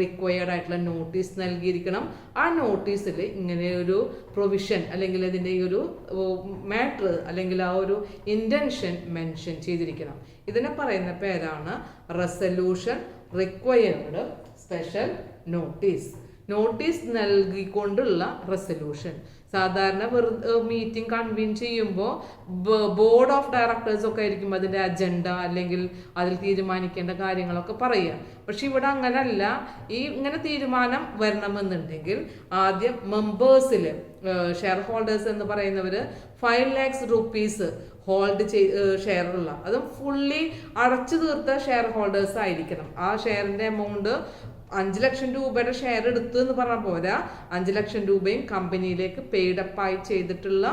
റിക്വയർഡ് ആയിട്ടുള്ള നോട്ടീസ് നൽകിയിരിക്കണം. ആ നോട്ടീസിൽ ഇങ്ങനെ ഒരു പ്രൊവിഷൻ അല്ലെങ്കിൽ അതിൻ്റെ ഈ ഒരു മാറ്റർ അല്ലെങ്കിൽ ആ ഒരു ഇൻറ്റൻഷൻ മെൻഷൻ ചെയ്തിരിക്കണം. ഇതിനെ പറയുന്ന പേരാണ് resolution required special notice. Notice നൽകിക്കൊണ്ടുള്ള റെസൊല്യൂഷൻ. സാധാരണ മീറ്റിംഗ് കൺവീൻ ചെയ്യുമ്പോൾ ബോർഡ് ഓഫ് ഡയറക്ടേഴ്സ് ഒക്കെ ആയിരിക്കും അതിൻ്റെ അജണ്ട അല്ലെങ്കിൽ അതിൽ തീരുമാനിക്കേണ്ട കാര്യങ്ങളൊക്കെ പറയുക. പക്ഷെ ഇവിടെ അങ്ങനല്ല. ഇങ്ങനെ തീരുമാനം വരണമെന്നുണ്ടെങ്കിൽ ആദ്യം മെമ്പേഴ്സിൽ ഷെയർ ഹോൾഡേഴ്സ് എന്ന് പറയുന്നവർ 5 lakhs rupees ഹോൾഡ് ഷെയർ ഉള്ള, അതും ഫുള്ളി അടച്ചു തീർത്ത ഷെയർ ഹോൾഡേഴ്സ് ആയിരിക്കണം. ആ ഷെയറിൻ്റെ എമൗണ്ട് 5 ലക്ഷം രൂപയുടെ ഷെയർ എടുത്തു എന്ന് പറഞ്ഞാൽ പോരാ, 5 ലക്ഷം രൂപയും കമ്പനിയിലേക്ക് പെയ്ഡ് അപ്പ് ആയി ചെയ്തിട്ടുള്ള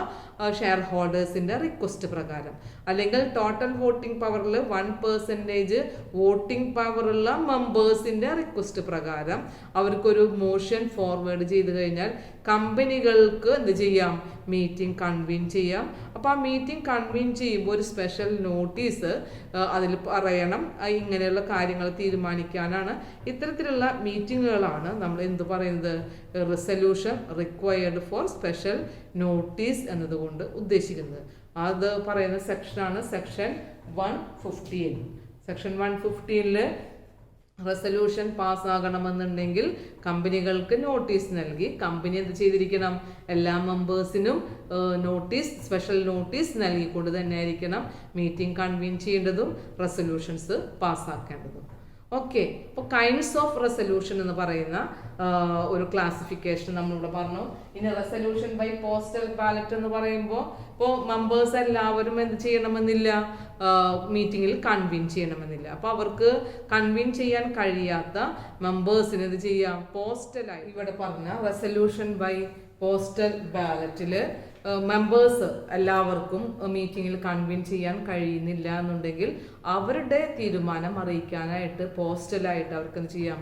ഷെയർ ഹോൾഡേഴ്സിൻ്റെ റിക്വസ്റ്റ് പ്രകാരം. അല്ലെങ്കിൽ ടോട്ടൽ വോട്ടിംഗ് പവറിൽ 1% വോട്ടിംഗ് പവറുള്ള മെമ്പേഴ്സിൻ്റെ റിക്വസ്റ്റ് പ്രകാരം അവർക്കൊരു മോഷൻ ഫോർവേഡ് ചെയ്ത് കഴിഞ്ഞാൽ കമ്പനികൾക്ക് എന്ത് ചെയ്യാം, മീറ്റിംഗ് കൺവീൻ ചെയ്യാം. അപ്പോൾ ആ മീറ്റിംഗ് കൺവീൻ ചെയ്യുമ്പോൾ ഒരു സ്പെഷ്യൽ നോട്ടീസ് അതിൽ പറയണം. ഇങ്ങനെയുള്ള കാര്യങ്ങൾ തീരുമാനിക്കാനാണ്. ഇത്തരത്തിലുള്ള മീറ്റിങ്ങുകളാണ് നമ്മൾ എന്ത് പറയുന്നത്, resolution required for special notice എന്നതുകൊണ്ട് ഉദ്ദേശിക്കുന്നത്. അത് പറയുന്ന സെക്ഷനാണ് സെക്ഷൻ 115. സെക്ഷൻ 115 റെസൊല്യൂഷൻ പാസ്സാകണമെന്നുണ്ടെങ്കിൽ കമ്പനികൾക്ക് നോട്ടീസ് നൽകി കമ്പനി എന്ത് ചെയ്തിരിക്കണം, എല്ലാ മെമ്പേഴ്സിനും സ്പെഷ്യൽ നോട്ടീസ് നൽകിക്കൊണ്ട് തന്നെ ആയിരിക്കണം മീറ്റിംഗ് കൺവീൻ ചെയ്യേണ്ടതും റെസൊല്യൂഷൻസ് പാസ്സാക്കേണ്ടതും. ഓക്കെ, ഇപ്പോൾ കൈൻഡ്സ് ഓഫ് റെസൊല്യൂഷൻ എന്ന് പറയുന്ന ഒരു ക്ലാസിഫിക്കേഷൻ നമ്മളിവിടെ പറഞ്ഞു. ഇനി റെസൊല്യൂഷൻ ബൈ പോസ്റ്റൽ ബാലറ്റ് എന്ന് പറയുമ്പോൾ ഇപ്പോൾ മെമ്പേഴ്സ് എല്ലാവരും എന്ത് ചെയ്യണമെന്നില്ല, മീറ്റിങ്ങിൽ കൺവീൻ ചെയ്യണമെന്നില്ല. അപ്പോൾ അവർക്ക് കൺവീൻ ചെയ്യാൻ കഴിയാത്ത മെമ്പേഴ്സിന് എന്ത് ചെയ്യാം, പോസ്റ്റലായി ഇവിടെ പറഞ്ഞ റെസൊല്യൂഷൻ ബൈ പോസ്റ്റൽ ബാലറ്റിൽ മെമ്പേഴ്സ് എല്ലാവർക്കും മീറ്റിങ്ങിൽ കൺവീൻ ചെയ്യാൻ കഴിയുന്നില്ല എന്നുണ്ടെങ്കിൽ അവരുടെ തീരുമാനം അറിയിക്കാനായിട്ട് പോസ്റ്റലായിട്ട് അവർക്ക് എന്ത് ചെയ്യാം,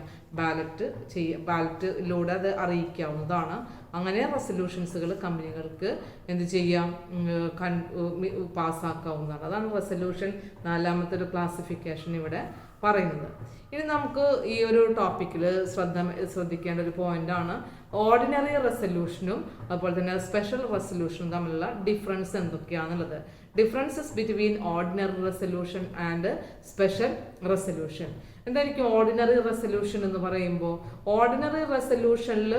ബാലറ്റിലൂടെ അത് അറിയിക്കാവുന്നതാണ്. അങ്ങനെ റെസൊല്യൂഷൻസുകൾ കമ്പനികൾക്ക് എന്ത് ചെയ്യാം, പാസ്സാക്കാവുന്നതാണ്. അതാണ് റെസൊല്യൂഷൻ 4ാമത്തെ ഒരു ക്ലാസിഫിക്കേഷൻ ഇവിടെ പറയുന്നത്. ഇനി നമുക്ക് ഈ ഒരു ടോപ്പിക്കിൽ ശ്രദ്ധിക്കേണ്ട ഒരു പോയിന്റാണ് ഓർഡിനറി റെസൊല്യൂഷനും അതുപോലെ തന്നെ സ്പെഷ്യൽ റെസൊല്യൂഷനും തമ്മിലുള്ള ഡിഫറൻസ് എന്തൊക്കെയാണെന്നുള്ളത്. Differences between ordinary resolution and special resolution. എന്തായിരിക്കും ഓർഡിനറി റെസൊല്യൂഷൻ എന്ന് പറയുമ്പോൾ, ഓർഡിനറി റെസൊല്യൂഷനിൽ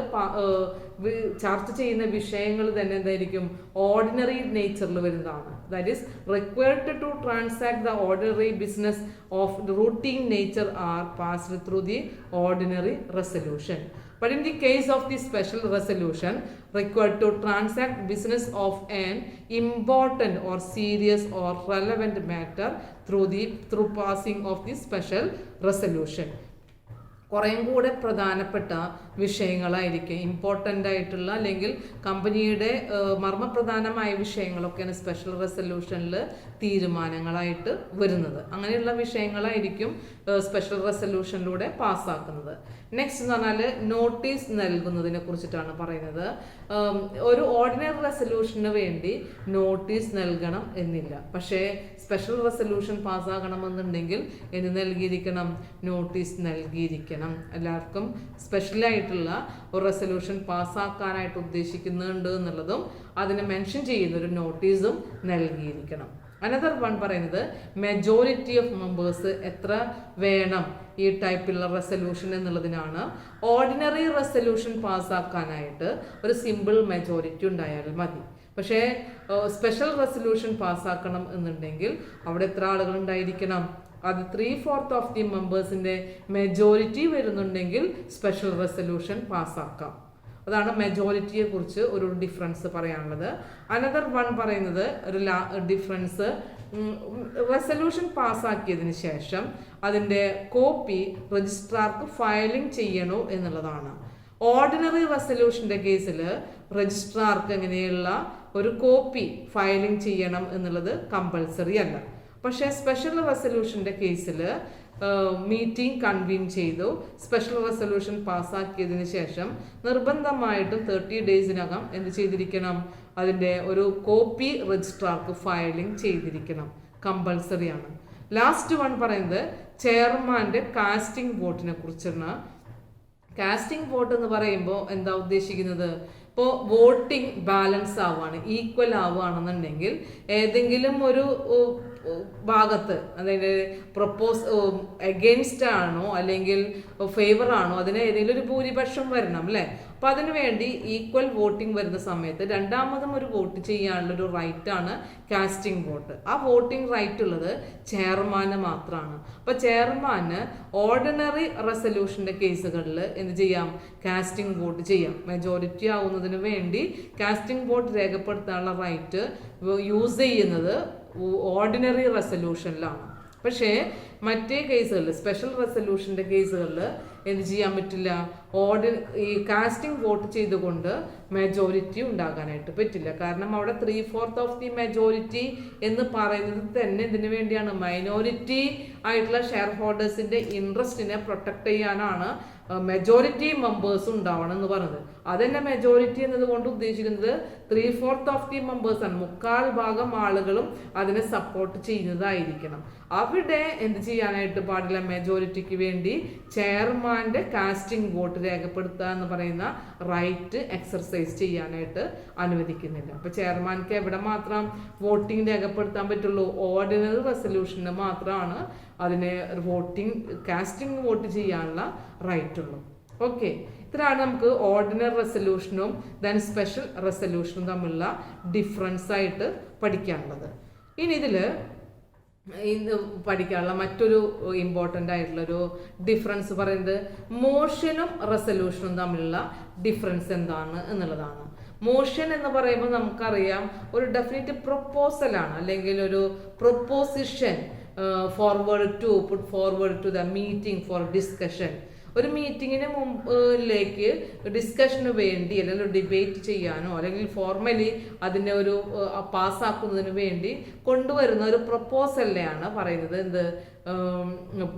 ചർച്ച ചെയ്യുന്ന വിഷയങ്ങൾ തന്നെ എന്തായിരിക്കും, ഓർഡിനറി നേച്ചറിൽ വരുന്നതാണ്. That is required to transact the ordinary business of routine nature are passed through the ordinary resolution. But in the case of the special resolution required to transact business of an important or serious or relevant matter through passing of the special resolution. കുറേയും കൂടെ പ്രധാനപ്പെട്ട വിഷയങ്ങളായിരിക്കും, important ആയിട്ടുള്ള അല്ലെങ്കിൽ കമ്പനിയുടെ മർമ്മപ്രധാനമായ വിഷയങ്ങളൊക്കെയാണ് special റെസൊല്യൂഷനിൽ തീരുമാനങ്ങളായിട്ട് വരുന്നത്. അങ്ങനെയുള്ള വിഷയങ്ങളായിരിക്കും special റെസൊല്യൂഷനിലൂടെ പാസ്സാക്കുന്നത്. Next എന്ന് പറഞ്ഞാൽ നോട്ടീസ് നൽകുന്നതിനെ കുറിച്ചിട്ടാണ് പറയുന്നത്. ഒരു ഓർഡിനറി റെസൊല്യൂഷന് വേണ്ടി നോട്ടീസ് നൽകണം എന്നില്ല. പക്ഷേ സ്പെഷ്യൽ റെസൊല്യൂഷൻ പാസ്സാകണമെന്നുണ്ടെങ്കിൽ എന്ത് നൽകിയിരിക്കണം, നോട്ടീസ് നൽകിയിരിക്കണം. എല്ലാവർക്കും സ്പെഷ്യലായിട്ടുള്ള ഒരു റെസൊല്യൂഷൻ പാസ്സാക്കാനായിട്ട് ഉദ്ദേശിക്കുന്നുണ്ട് എന്നുള്ളതും അതിനെ മെൻഷൻ ചെയ്യുന്ന ഒരു നോട്ടീസും നൽകിയിരിക്കണം. അനദർ വൺ പറയുന്നത് മെജോറിറ്റി ഓഫ് മെമ്പേഴ്സ് എത്ര വേണം ഈ ടൈപ്പിലുള്ള റെസൊല്യൂഷൻ എന്നുള്ളതിനാണ്. ഓർഡിനറി റെസൊല്യൂഷൻ പാസ്സാക്കാനായിട്ട് ഒരു സിമ്പിൾ മെജോറിറ്റി ഉണ്ടായാൽ മതി. പക്ഷേ സ്പെഷ്യൽ റെസൊല്യൂഷൻ പാസ്സാക്കണം എന്നുണ്ടെങ്കിൽ അവിടെ എത്ര ആളുകൾ ഉണ്ടായിരിക്കണം, അത് 3/4 ഓഫ് ദി മെമ്പേഴ്സിൻ്റെ മെജോറിറ്റി വരുന്നുണ്ടെങ്കിൽ സ്പെഷ്യൽ റെസൊല്യൂഷൻ പാസ്സാക്കാം. അതാണ് മെജോറിറ്റിയെ കുറിച്ച് ഒരു ഡിഫറൻസ് പറയാനുള്ളത്. അനദർ വൺ പറയുന്നത് ഒരു ഡിഫറൻസ്, റെസൊല്യൂഷൻ പാസ്സാക്കിയതിന് ശേഷം അതിൻ്റെ കോപ്പി രജിസ്ട്രാർക്ക് ഫയലിംഗ് ചെയ്യണോ എന്നുള്ളതാണ്. ഓർഡിനറി റെസൊല്യൂഷൻ്റെ കേസിൽ രജിസ്ട്രാർക്ക് എങ്ങനെയുള്ള ഒരു കോപ്പി ഫയലിംഗ് ചെയ്യണം എന്നുള്ളത് കമ്പൽസറി അല്ല. പക്ഷേ സ്പെഷ്യൽ റെസൊല്യൂഷൻ്റെ കേസിൽ മീറ്റിംഗ് കൺവീൻ ചെയ്തു, സ്പെഷ്യൽ റെസൊല്യൂഷൻ പാസ്സാക്കിയതിന് ശേഷം നിർബന്ധമായിട്ടും 30 ഡേയ്സിനകം എന്ത് ചെയ്തിരിക്കണം, അതിൻ്റെ ഒരു കോപ്പി രജിസ്ട്രാർക്ക് ഫയലിംഗ് ചെയ്തിരിക്കണം, കമ്പൽസറിയാണ്. ലാസ്റ്റ് വൺ പറയുന്നത് ചെയർമാൻ്റെ കാസ്റ്റിംഗ് വോട്ടിനെ കുറിച്ചാണ്. കാസ്റ്റിംഗ് വോട്ട് എന്ന് പറയുമ്പോൾ എന്താ ഉദ്ദേശിക്കുന്നത്, ഇപ്പോൾ വോട്ടിംഗ് ബാലൻസ് ആവുകയാണ്, ഈക്വൽ ആവുകയാണെന്നുണ്ടെങ്കിൽ ഏതെങ്കിലും ഒരു ഭാഗത്ത് അതായത് എഗെയിൻസ്റ്റ് ആണോ അല്ലെങ്കിൽ ഫേവർ ആണോ അതിന് ഏതെങ്കിലും ഒരു ഭൂരിപക്ഷം വരണം അല്ലേ. അപ്പം അതിനു വേണ്ടി ഈക്വൽ വോട്ടിംഗ് വരുന്ന സമയത്ത് രണ്ടാമതും ഒരു വോട്ട് ചെയ്യാനുള്ളൊരു റൈറ്റാണ് കാസ്റ്റിംഗ് വോട്ട്. ആ വോട്ടിംഗ് റൈറ്റ് ഉള്ളത് ചെയർമാന് മാത്രമാണ്. അപ്പോൾ ചെയർമാന് ഓർഡിനറി റെസൊല്യൂഷൻ്റെ കേസുകളിൽ എന്ത് ചെയ്യാം, കാസ്റ്റിംഗ് വോട്ട് ചെയ്യാം. മെജോറിറ്റി ആവുന്നതിന് വേണ്ടി കാസ്റ്റിംഗ് വോട്ട് രേഖപ്പെടുത്താനുള്ള റൈറ്റ് യൂസ് ചെയ്യുന്നത് ഓർഡിനറി റെസൊല്യൂഷനിലാണ്. പക്ഷേ മറ്റേ കേസുകളിൽ സ്പെഷ്യൽ റെസൊല്യൂഷൻ്റെ കേസുകളിൽ എന്ത് ചെയ്യാൻ പറ്റില്ല, ഈ കാസ്റ്റിംഗ് വോട്ട് ചെയ്തുകൊണ്ട് മെജോറിറ്റി ഉണ്ടാകാനായിട്ട് പറ്റില്ല. കാരണം അവിടെ 3/4 ഓഫ് ദി മെജോറിറ്റി എന്ന് പറയുന്നത് തന്നെ ഇതിനു വേണ്ടിയാണ്, മൈനോറിറ്റി ആയിട്ടുള്ള ഷെയർ ഹോൾഡേഴ്സിൻ്റെ ഇൻട്രസ്റ്റിനെ പ്രൊട്ടക്ട് ചെയ്യാനാണ് മെജോറിറ്റി മെമ്പേഴ്സ് ഉണ്ടാവണം എന്ന് പറഞ്ഞത്. അതന്നെ മെജോറിറ്റി എന്നതുകൊണ്ട് ഉദ്ദേശിക്കുന്നത് 3/4 ഓഫ് ദി മെമ്പേഴ്സ് ആണ്, 3/4 ആളുകളും അതിനെ സപ്പോർട്ട് ചെയ്യുന്നതായിരിക്കണം. അവിടെ എന്ത് ചെയ്യാനായിട്ട് പാടില്ല, മെജോറിറ്റിക്ക് വേണ്ടി ചെയർമാൻ്റെ കാസ്റ്റിംഗ് വോട്ട് രേഖപ്പെടുത്തുക എന്ന് പറയുന്ന റൈറ്റ് എക്സർസൈസ് ചെയ്യാനായിട്ട് അനുവദിക്കുന്നില്ല. അപ്പോൾ ചെയർമാൻക്ക് എവിടെ മാത്രം വോട്ടിംഗ് രേഖപ്പെടുത്താൻ പറ്റുള്ളൂ, ഓർഡിനറി റെസൊല്യൂഷന് മാത്രമാണ് അതിനെ കാസ്റ്റിംഗ് വോട്ട് ചെയ്യാനുള്ള റൈറ്റ് ഉള്ളൂ. ഓക്കെ, ഇത്രയാണ് നമുക്ക് ഓർഡിനറി റെസൊല്യൂഷനും ദെൻ സ്പെഷ്യൽ റെസൊല്യൂഷനും തമ്മിലുള്ള ഡിഫറൻസ് ആയിട്ട് പഠിക്കാനുള്ളത്. ഇനി ഇതിൽ പഠിക്കാനുള്ള മറ്റൊരു ഇമ്പോർട്ടൻ്റ് ആയിട്ടുള്ളൊരു ഡിഫറൻസ് പറയുന്നത് മോഷനും റെസൊല്യൂഷനും തമ്മിലുള്ള ഡിഫറൻസ് എന്താണ് എന്നുള്ളതാണ്. മോഷൻ എന്ന് പറയുമ്പോൾ നമുക്കറിയാം ഒരു ഡെഫിനറ്റ് പ്രൊപ്പോസലാണ്, അല്ലെങ്കിൽ ഒരു proposition put forward to the meeting for discussion. ഒരു മീറ്റിങ്ങിന് മുമ്പിലേക്ക് ഡിസ്കഷന് വേണ്ടി അല്ലെങ്കിൽ ഡിബേറ്റ് ചെയ്യാനോ അല്ലെങ്കിൽ ഫോർമലി അതിനെ ഒരു പാസ്സാക്കുന്നതിന് വേണ്ടി കൊണ്ടുവരുന്ന ഒരു പ്രൊപ്പോസലിനെയാണ് പറയുന്നത് എന്ത്,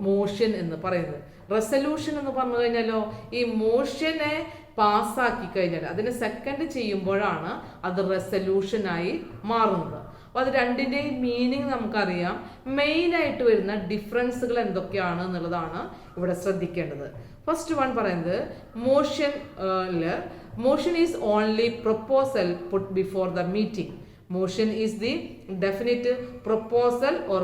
മോഷൻ എന്ന് പറയുന്നത്. റെസൊല്യൂഷൻ എന്ന് പറഞ്ഞു കഴിഞ്ഞാലോ ഈ മോഷനെ പാസ്സാക്കി കഴിഞ്ഞാൽ അതിനെ സെക്കൻഡ് ചെയ്യുമ്പോഴാണ് അത് റെസൊല്യൂഷനായി മാറുന്നത്. അപ്പോൾ അത് രണ്ടിൻ്റെയും മീനിങ് നമുക്കറിയാം. മെയിനായിട്ട് വരുന്ന ഡിഫറൻസുകൾ എന്തൊക്കെയാണ് എന്നുള്ളതാണ് ഇവിടെ ശ്രദ്ധിക്കേണ്ടത്. ഫസ്റ്റ് വൺ പറയുന്നത് motion is only proposal put before the meeting. Motion is the definite proposal or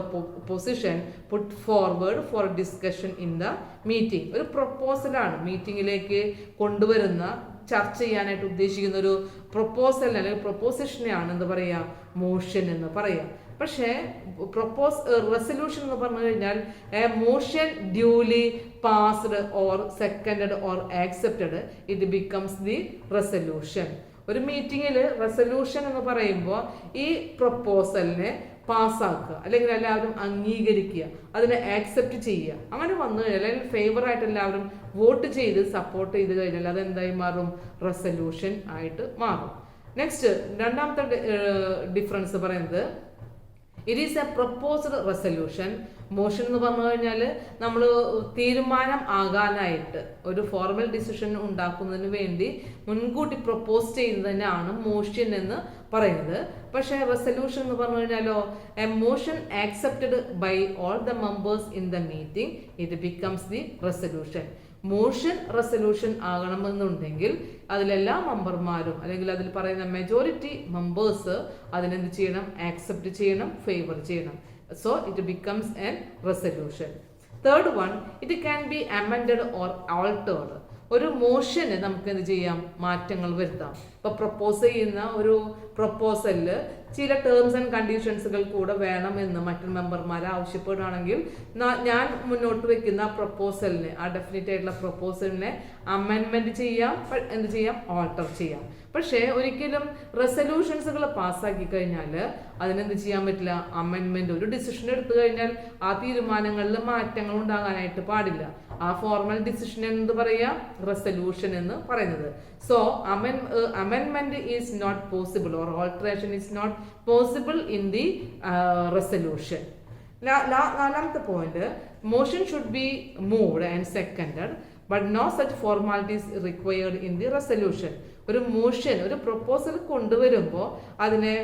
position put forward for discussion in the meeting. ഒരു പ്രൊപ്പോസലാണ് മീറ്റിങ്ങിലേക്ക് കൊണ്ടുവരുന്ന ചർച്ച ചെയ്യാനായിട്ട് ഉദ്ദേശിക്കുന്ന ഒരു പ്രൊപ്പോസൽ അല്ലെങ്കിൽ പ്രൊപ്പോസിഷനെയാണ് എന്ത് പറയുക, മോഷൻ എന്ന് പറയുക. പക്ഷേ റെസൊല്യൂഷൻ എന്ന് പറഞ്ഞു കഴിഞ്ഞാൽ a motion duly passed or seconded or accepted it becomes the resolution. ഒരു മീറ്റിങ്ങിൽ റെസൊല്യൂഷൻ എന്ന് പറയുമ്പോൾ ഈ പ്രൊപ്പോസലിനെ പാസ്സാക്കുക അല്ലെങ്കിൽ എല്ലാവരും അംഗീകരിക്കുക, അതിനെ ആക്സെപ്റ്റ് ചെയ്യുക. അങ്ങനെ വന്നു കഴിഞ്ഞാൽ അല്ലെങ്കിൽ ഫേവറായിട്ട് എല്ലാവരും വോട്ട് ചെയ്ത് സപ്പോർട്ട് ചെയ്ത് കഴിഞ്ഞാൽ അതെന്തായി മാറും, റെസൊല്യൂഷൻ ആയിട്ട് മാറും. നെക്സ്റ്റ് രണ്ടാമത്തെ ഡിഫറൻസ് പറയുന്നത് it is A proposed resolution. Motion എന്ന് പറഞ്ഞു കഴിഞ്ഞാൽ നമ്മൾ തീരുമാനം ആകാനായിട്ട് ഒരു ഫോർമൽ ഡിസിഷൻ ഉണ്ടാക്കുന്നതിന് വേണ്ടി മുൻകൂട്ടി പ്രൊപ്പോസ് ചെയ്യുന്നതിനാണ് മോഷൻ എന്ന് പറയുന്നത്. പക്ഷേ റെസൊല്യൂഷൻ എന്ന് പറഞ്ഞു കഴിഞ്ഞാലോ a motion accepted by all the members in the meeting it becomes the resolution. Motion resolution ആകണമെന്നുണ്ടെങ്കിൽ അതിലെല്ലാ മെമ്പർമാരും അല്ലെങ്കിൽ അതിൽ പറയുന്ന മെജോറിറ്റി മെമ്പേഴ്സ് അതിനെന്ത് ചെയ്യണം, ആക്സെപ്റ്റ് ചെയ്യണം, ഫേവർ ചെയ്യണം. So it becomes an resolution. Third one, it can be amended or altered. ഒരു മോഷന് നമുക്ക് എന്ത് ചെയ്യാം, മാറ്റങ്ങൾ വരുത്താം. ഇപ്പോൾ പ്രപ്പോസ് ചെയ്യുന്ന ഒരു പ്രപ്പോസലിൽ ചില ടേംസ് ആൻഡ് കണ്ടീഷൻസുകൾ കൂടെ വേണമെന്ന് മറ്റു മെമ്പർമാർ ആവശ്യപ്പെടുകയാണെങ്കിൽ ഞാൻ മുന്നോട്ട് വെക്കുന്ന പ്രപ്പോസലിനെ, ആ ഡെഫിനറ്റ് ആയിട്ടുള്ള പ്രപ്പോസലിനെ അമെൻമെൻറ്റ് ചെയ്യാം, എന്ത് ചെയ്യാം, ഓൾട്ടർ ചെയ്യാം. പക്ഷേ ഒരിക്കലും റെസൊല്യൂഷൻസുകൾ പാസ്സാക്കി കഴിഞ്ഞാൽ അതിനെന്ത് ചെയ്യാൻ പറ്റില്ല, അമെൻമെൻറ്റ്. ഒരു ഡിസിഷൻ എടുത്തു കഴിഞ്ഞാൽ ആ തീരുമാനങ്ങളിൽ മാറ്റങ്ങൾ ഉണ്ടാകാനായിട്ട് പാടില്ല. ആ ഫോർമൽ ഡിസിഷൻ എന്ത് പറയാ, റെസൊല്യൂഷൻ എന്ന് പറയുന്നത്. സോ അമെൻമെന്റ് is not possible or alteration is not possible in the resolution. നാലാമത്തെ point, motion should be moved and seconded but no such formalities required in the resolution. ഒരു മോഷൻ, ഒരു proposal കൊണ്ടുവരുമ്പോൾ അതിനെ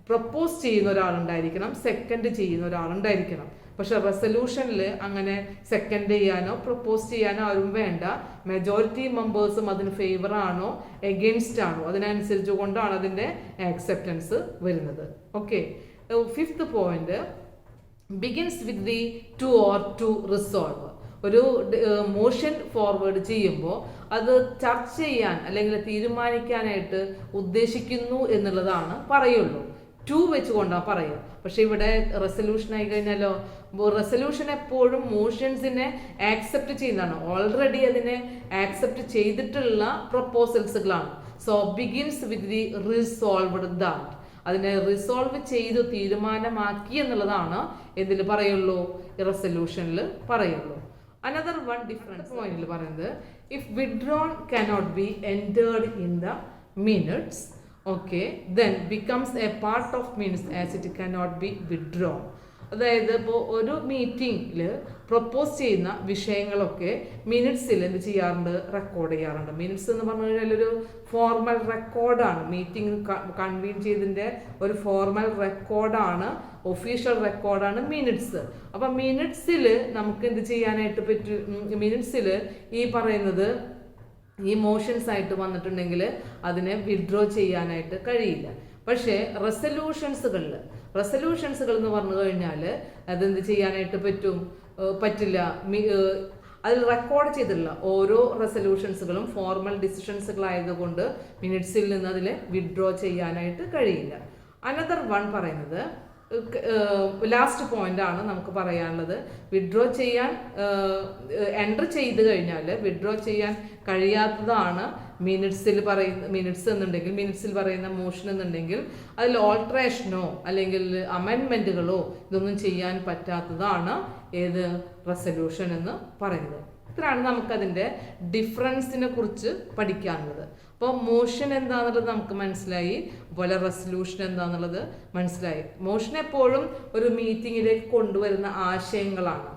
പ്രൊപ്പോസ് ചെയ്യുന്ന ഒരാളുണ്ടായിരിക്കണം, second ചെയ്യുന്ന ഒരാളുണ്ടായിരിക്കണം. പക്ഷെ റെസൊല്യൂഷനിൽ അങ്ങനെ സെക്കൻഡ് ചെയ്യാനോ പ്രൊപ്പോസ് ചെയ്യാനോ ആരും വേണ്ട. മെജോറിറ്റി മെമ്പേഴ്സും അതിന് ഫേവർ ആണോ എഗെയിൻസ്റ്റ് ആണോ അതിനനുസരിച്ച് കൊണ്ടാണ് അതിൻ്റെ ആക്സെപ്റ്റൻസ് വരുന്നത്. Okay, fifth point, begins with the to or to resolve. ഒരു മോഷൻ ഫോർവേഡ് ചെയ്യുമ്പോൾ അത് ചർച്ച ചെയ്യാൻ അല്ലെങ്കിൽ തീരുമാനിക്കാനായിട്ട് ഉദ്ദേശിക്കുന്നു എന്നുള്ളതാണ് പറയുള്ളൂ. ടു വെച്ചുകൊണ്ടാണ് പറയുക. പക്ഷെ ഇവിടെ റെസൊല്യൂഷൻ ആയി കഴിഞ്ഞാലോ, റെസൊല്യൂഷൻ എപ്പോഴും മോഷൻസിനെ ആക്സെപ്റ്റ് ചെയ്യുന്നതാണ്, ഓൾറെഡി അതിനെ ആക്സെപ്റ്റ് ചെയ്തിട്ടുള്ള പ്രപ്പോസൽസുകളാണ്. So begins with the resolved that. അതിനെ റിസോൾവ് ചെയ്തു തീരുമാനമാക്കി എന്നുള്ളതാണ് എന്തിൽ പറയുള്ളൂ, റെസൊല്യൂഷനിൽ പറയുള്ളൂ. അനദർ വൺ ഡിഫറൻസ് പോയിന്റിൽ പറയുന്നത്, if withdrawn cannot be entered in the minutes, okay, then becomes a part of minutes as it cannot be withdrawn. അതായത് ഇപ്പോൾ ഒരു മീറ്റിംഗിൽ പ്രൊപ്പോസ് ചെയ്യുന്ന വിഷയങ്ങളൊക്കെ മിനിറ്റ്സിൽ എന്ത് ചെയ്യാറുണ്ട്, റെക്കോർഡ് ചെയ്യാറുണ്ട്. മിനിറ്റ്സ് എന്ന് പറഞ്ഞു കഴിഞ്ഞാൽ ഒരു ഫോർമൽ റെക്കോർഡാണ്. മീറ്റിംഗ് കൺവീൻ ചെയ്തതിൻ്റെ ഒരു ഫോർമൽ റെക്കോർഡാണ്, ഒഫീഷ്യൽ റെക്കോർഡാണ് മിനിറ്റ്സ്. അപ്പം മിനിറ്റ്സിൽ നമുക്ക് എന്ത് ചെയ്യാനായിട്ട് പറ്റും, മിനിറ്റ്സിൽ ഈ പറയുന്നത് ഈ മോഷൻസ് ആയിട്ട് വന്നിട്ടുണ്ടെങ്കിൽ അതിനെ വിഡ്രോ ചെയ്യാനായിട്ട് കഴിയില്ല. പക്ഷേ റെസൊല്യൂഷൻസുകൾ എന്ന് പറഞ്ഞു കഴിഞ്ഞാൽ അതെന്ത് ചെയ്യാനായിട്ട് പറ്റില്ല. അതിൽ റെക്കോർഡ് ചെയ്തിട്ടുള്ള ഓരോ റെസൊല്യൂഷൻസുകളും ഫോർമൽ ഡിസിഷൻസുകളായതുകൊണ്ട് മിനിറ്റ്സിൽ നിന്ന് അതിൽ വിഡ്രോ ചെയ്യാനായിട്ട് കഴിയില്ല. അനദർ വൺ പറയുന്നത്, ലാസ്റ്റ് പോയിന്റ് ആണ് നമുക്ക് പറയാനുള്ളത്, വിഡ്രോ ചെയ്യാൻ എൻറ്റർ ചെയ്ത് കഴിഞ്ഞാൽ വിഡ്രോ ചെയ്യാൻ കഴിയാത്തതാണ് മിനിറ്റ്സിൽ പറയുന്ന മോഷൻ എന്നുണ്ടെങ്കിൽ അതിൽ ഓൾട്ടറേഷനോ അല്ലെങ്കിൽ അമെൻമെൻറ്റുകളോ ഇതൊന്നും ചെയ്യാൻ പറ്റാത്തതാണ് ഏത്, റെസൊല്യൂഷൻ എന്ന് പറയുന്നത്. ഇത്രയാണ് നമുക്കതിൻ്റെ ഡിഫറൻസിനെ കുറിച്ച് പഠിക്കാനുള്ളത്. അപ്പോൾ മോഷൻ എന്താണെന്നുള്ളത് നമുക്ക് മനസ്സിലായി, അതുപോലെ റെസൊല്യൂഷൻ എന്താണെന്നുള്ളത് മനസ്സിലായി. മോഷൻ എപ്പോഴും ഒരു മീറ്റിങ്ങിലേക്ക് കൊണ്ടുവരുന്ന ആശയങ്ങളാണ്,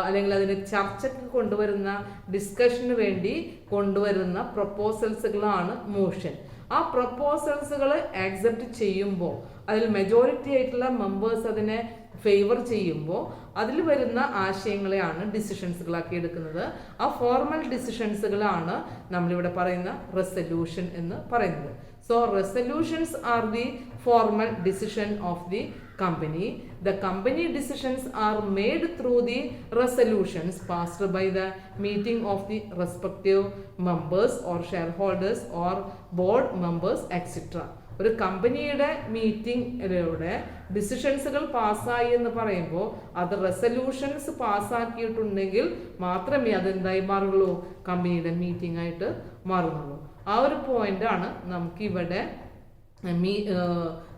അല്ലെങ്കിൽ അതിന് ചർച്ചയ്ക്ക് കൊണ്ടുവരുന്ന, ഡിസ്കഷന് വേണ്ടി കൊണ്ടുവരുന്ന പ്രൊപ്പോസൽസുകളാണ് മോഷൻ. ആ പ്രൊപ്പോസൽസുകൾ ആക്സെപ്റ്റ് ചെയ്യുമ്പോൾ അതിൽ മെജോറിറ്റി ആയിട്ടുള്ള മെമ്പേഴ്സ് അതിനെ ഫേവർ ചെയ്യുമ്പോൾ അതിൽ വരുന്ന ആശയങ്ങളെയാണ് ഡിസിഷൻസുകളാക്കി എടുക്കുന്നത്. ആ ഫോർമൽ ഡിസിഷൻസുകളാണ് നമ്മളിവിടെ പറയുന്ന റെസൊല്യൂഷൻ എന്ന് പറയുന്നത്. So resolutions are the formal decision of the company. The company decisions are made through the resolutions passed by the meeting of the respective members or shareholders or board members etc. ഒരു കമ്പനിയുടെ മീറ്റിംഗിലൂടെ ഡിസിഷൻസുകൾ പാസ്സായി എന്ന് പറയുമ്പോൾ അത് resolutions പാസ്സാക്കിയിട്ടുണ്ടെങ്കിൽ മാത്രമേ അതെന്തായി മാറുള്ളൂ, കമ്പനിയുടെ meeting ആയിട്ട് മാറുന്നുള്ളൂ. ആ ഒരു പോയിന്റാണ് നമുക്കിവിടെ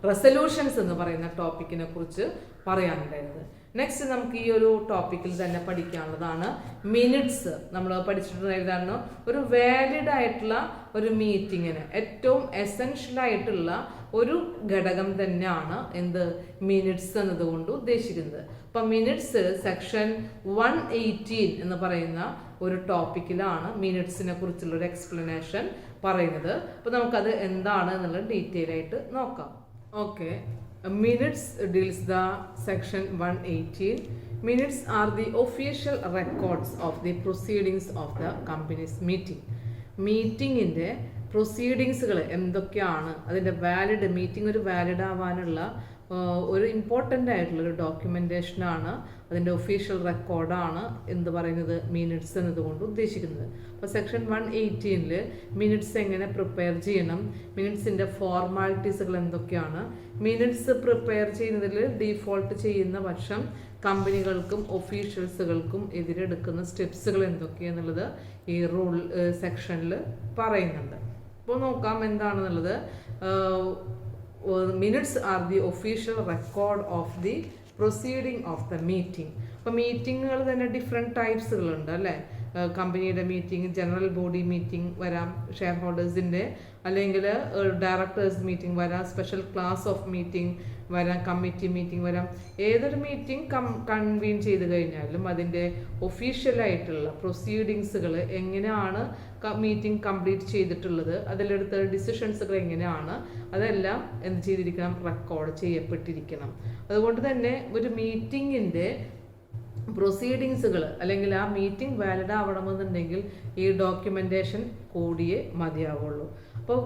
റെസൊല്യൂഷൻസ് എന്ന് പറയുന്ന ടോപ്പിക്കിനെ കുറിച്ച് പറയാനുണ്ടായിരുന്നത്. നെക്സ്റ്റ് നമുക്ക് ഈ ഒരു ടോപ്പിക്കിൽ തന്നെ പഠിക്കാനുള്ളതാണ് മിനിറ്റ്സ്. നമ്മൾ പഠിച്ചിട്ടുണ്ടായിരുന്നു ഒരു വാലിഡ് ആയിട്ടുള്ള ഒരു മീറ്റിങ്ങിന് ഏറ്റവും എസെൻഷ്യൽ ആയിട്ടുള്ള ഒരു ഘടകം തന്നെയാണ് എന്ത്, മിനിറ്റ്സ് എന്നതുകൊണ്ട് ഉദ്ദേശിക്കുന്നത്. അപ്പം മിനിറ്റ്സ് സെക്ഷൻ 118 എന്ന് പറയുന്ന ഒരു ടോപ്പിക്കിലാണ് മിനിറ്റ്സിനെ കുറിച്ചുള്ള ഒരു എക്സ്പ്ലനേഷൻ പറയുന്നത്. അപ്പോൾ നമുക്കത് എന്താണ് എന്നുള്ളത് ഡീറ്റെയിൽ ആയിട്ട് നോക്കാം. Okay, minutes deals the section 118. Minutes are the official records of the proceedings of the companies meeting. മീറ്റിങ്ങിൻ്റെ പ്രൊസീഡിങ്സുകൾ എന്തൊക്കെയാണ്, അതിൻ്റെ വാലിഡ്, മീറ്റിംഗ് ഒരു വാലിഡ് ആവാനുള്ള ഒരു ഇമ്പോർട്ടൻ്റ് ആയിട്ടുള്ളൊരു ഡോക്യുമെൻറ്റേഷനാണ്, അതിൻ്റെ ഒഫീഷ്യൽ റെക്കോർഡാണ് എന്ത് പറയുന്നത്, മിനിറ്റ്സ് എന്നതുകൊണ്ട് ഉദ്ദേശിക്കുന്നത്. അപ്പോൾ സെക്ഷൻ 118 മിനിറ്റ്സ് എങ്ങനെ പ്രിപ്പയർ ചെയ്യണം, മിനിറ്റ്സിൻ്റെ ഫോർമാലിറ്റീസുകൾ എന്തൊക്കെയാണ്, മിനിറ്റ്സ് പ്രിപ്പയർ ചെയ്യുന്നതിൽ ഡീഫോൾട്ട് ചെയ്യുന്ന പക്ഷം കമ്പനികൾക്കും ഒഫീഷ്യൽസുകൾക്കും എതിരെടുക്കുന്ന സ്റ്റെപ്സുകൾ എന്തൊക്കെയാണെന്നുള്ളത് ഈ റൂൾ സെക്ഷനിൽ പറയുന്നുണ്ട്. അപ്പോൾ നോക്കാം എന്താണെന്നുള്ളത്. Minutes are the official record of the proceeding of the meeting. അപ്പോൾ മീറ്റിങ്ങുകൾ തന്നെ ഡിഫറെൻറ്റ് ടൈപ്സുകളുണ്ട് അല്ലേ. കമ്പനിയുടെ മീറ്റിംഗ്, ജനറൽ ബോഡി മീറ്റിംഗ് വരാം, ഷെയർ ഹോൾഡേഴ്സിൻ്റെ അല്ലെങ്കിൽ ഡയറക്ടേഴ്സ് മീറ്റിംഗ് വരാം, സ്പെഷ്യൽ ക്ലാസ് ഓഫ് മീറ്റിംഗ് വരാം, കമ്മിറ്റി മീറ്റിംഗ് വരാം. ഏതൊരു മീറ്റിംഗ് കൺവീൻ ചെയ്ത് കഴിഞ്ഞാലും അതിൻ്റെ ഒഫീഷ്യലായിട്ടുള്ള പ്രൊസീഡിങ്സുകൾ എങ്ങനെയാണ് മീറ്റിംഗ് കംപ്ലീറ്റ് ചെയ്തിട്ടുള്ളത്, അതിലെടുത്ത ഡിസിഷൻസുകൾ എങ്ങനെയാണ്, അതെല്ലാം എന്ത് ചെയ്തിരിക്കണം, റെക്കോർഡ് ചെയ്യപ്പെട്ടിരിക്കണം. അതുകൊണ്ട് തന്നെ ഒരു മീറ്റിങ്ങിൻ്റെ പ്രൊസീഡിങ്സുകൾ അല്ലെങ്കിൽ ആ മീറ്റിംഗ് വാലിഡ് ആവണമെന്നുണ്ടെങ്കിൽ ഈ ഡോക്യുമെൻറ്റേഷൻ കൂടിയേ മതിയാവുള്ളൂ. അപ്പോൾ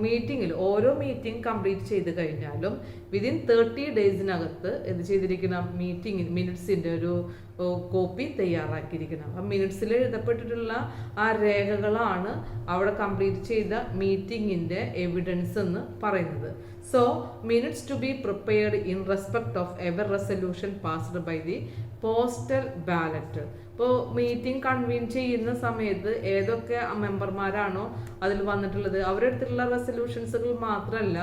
മീറ്റിങ്ങിൽ ഓരോ മീറ്റിംഗ് കംപ്ലീറ്റ് ചെയ്ത് കഴിഞ്ഞാലും വിതിൻ 30 ഡേയ്സിനകത്ത് എന്ത് ചെയ്തിരിക്കണം, മിനിറ്റ്സിൻ്റെ ഒരു കോപ്പി തയ്യാറാക്കിയിരിക്കണം. അപ്പം മിനിറ്റ്സിൽ എഴുതപ്പെട്ടിട്ടുള്ള ആ രേഖകളാണ് അവിടെ കംപ്ലീറ്റ് ചെയ്ത മീറ്റിങ്ങിൻ്റെ എവിഡൻസ് എന്ന് പറയുന്നത്. So minutes to be prepared in respect of ever resolution passed by the postal ballot. ഇപ്പോൾ മീറ്റിംഗ് കൺവീൻ ചെയ്യുന്ന സമയത്ത് ഏതൊക്കെ മെമ്പർമാരാണോ അതിൽ വന്നിട്ടുള്ളത് അവരെടുത്തിട്ടുള്ള റെസൊല്യൂഷൻസുകൾ മാത്രമല്ല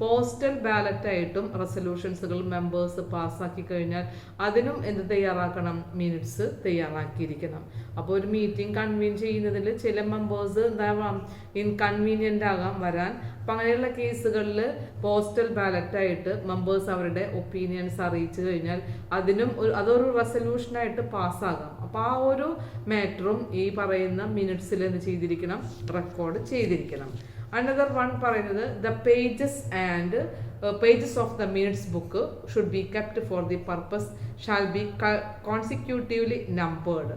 പോസ്റ്റൽ ബാലറ്റ് ആയിട്ടും റെസൊല്യൂഷൻസുകൾ മെമ്പേഴ്സ് പാസ്സാക്കി കഴിഞ്ഞാൽ അതിനും എന്ത് തയ്യാറാക്കണം, മിനിറ്റ്സ് തയ്യാറാക്കിയിരിക്കണം. അപ്പോൾ ഒരു മീറ്റിംഗ് കൺവീൻ ചെയ്യുന്നതിൽ ചില മെമ്പേഴ്സ് എന്താവാം ഇൻകൺവീനിയൻ്റ് ആകാം വരാൻ. അപ്പം അങ്ങനെയുള്ള കേസുകളിൽ പോസ്റ്റൽ ബാലറ്റ് ആയിട്ട് മെമ്പേഴ്സ് അവരുടെ ഒപ്പീനിയൻസ് അറിയിച്ചു കഴിഞ്ഞാൽ അതിനും അതൊരു റെസൊല്യൂഷനായിട്ട് പാസ്സാകാം. അപ്പോൾ ആ ഒരു മാറ്ററും ഈ പറയുന്ന മിനിറ്റ്സിൽ എന്ത് ചെയ്തിരിക്കണം, റെക്കോർഡ് ചെയ്തിരിക്കണം. അനദർ വൺ പറയുന്നത് the pages of the minutes book should be kept for the purpose shall be consecutively numbered.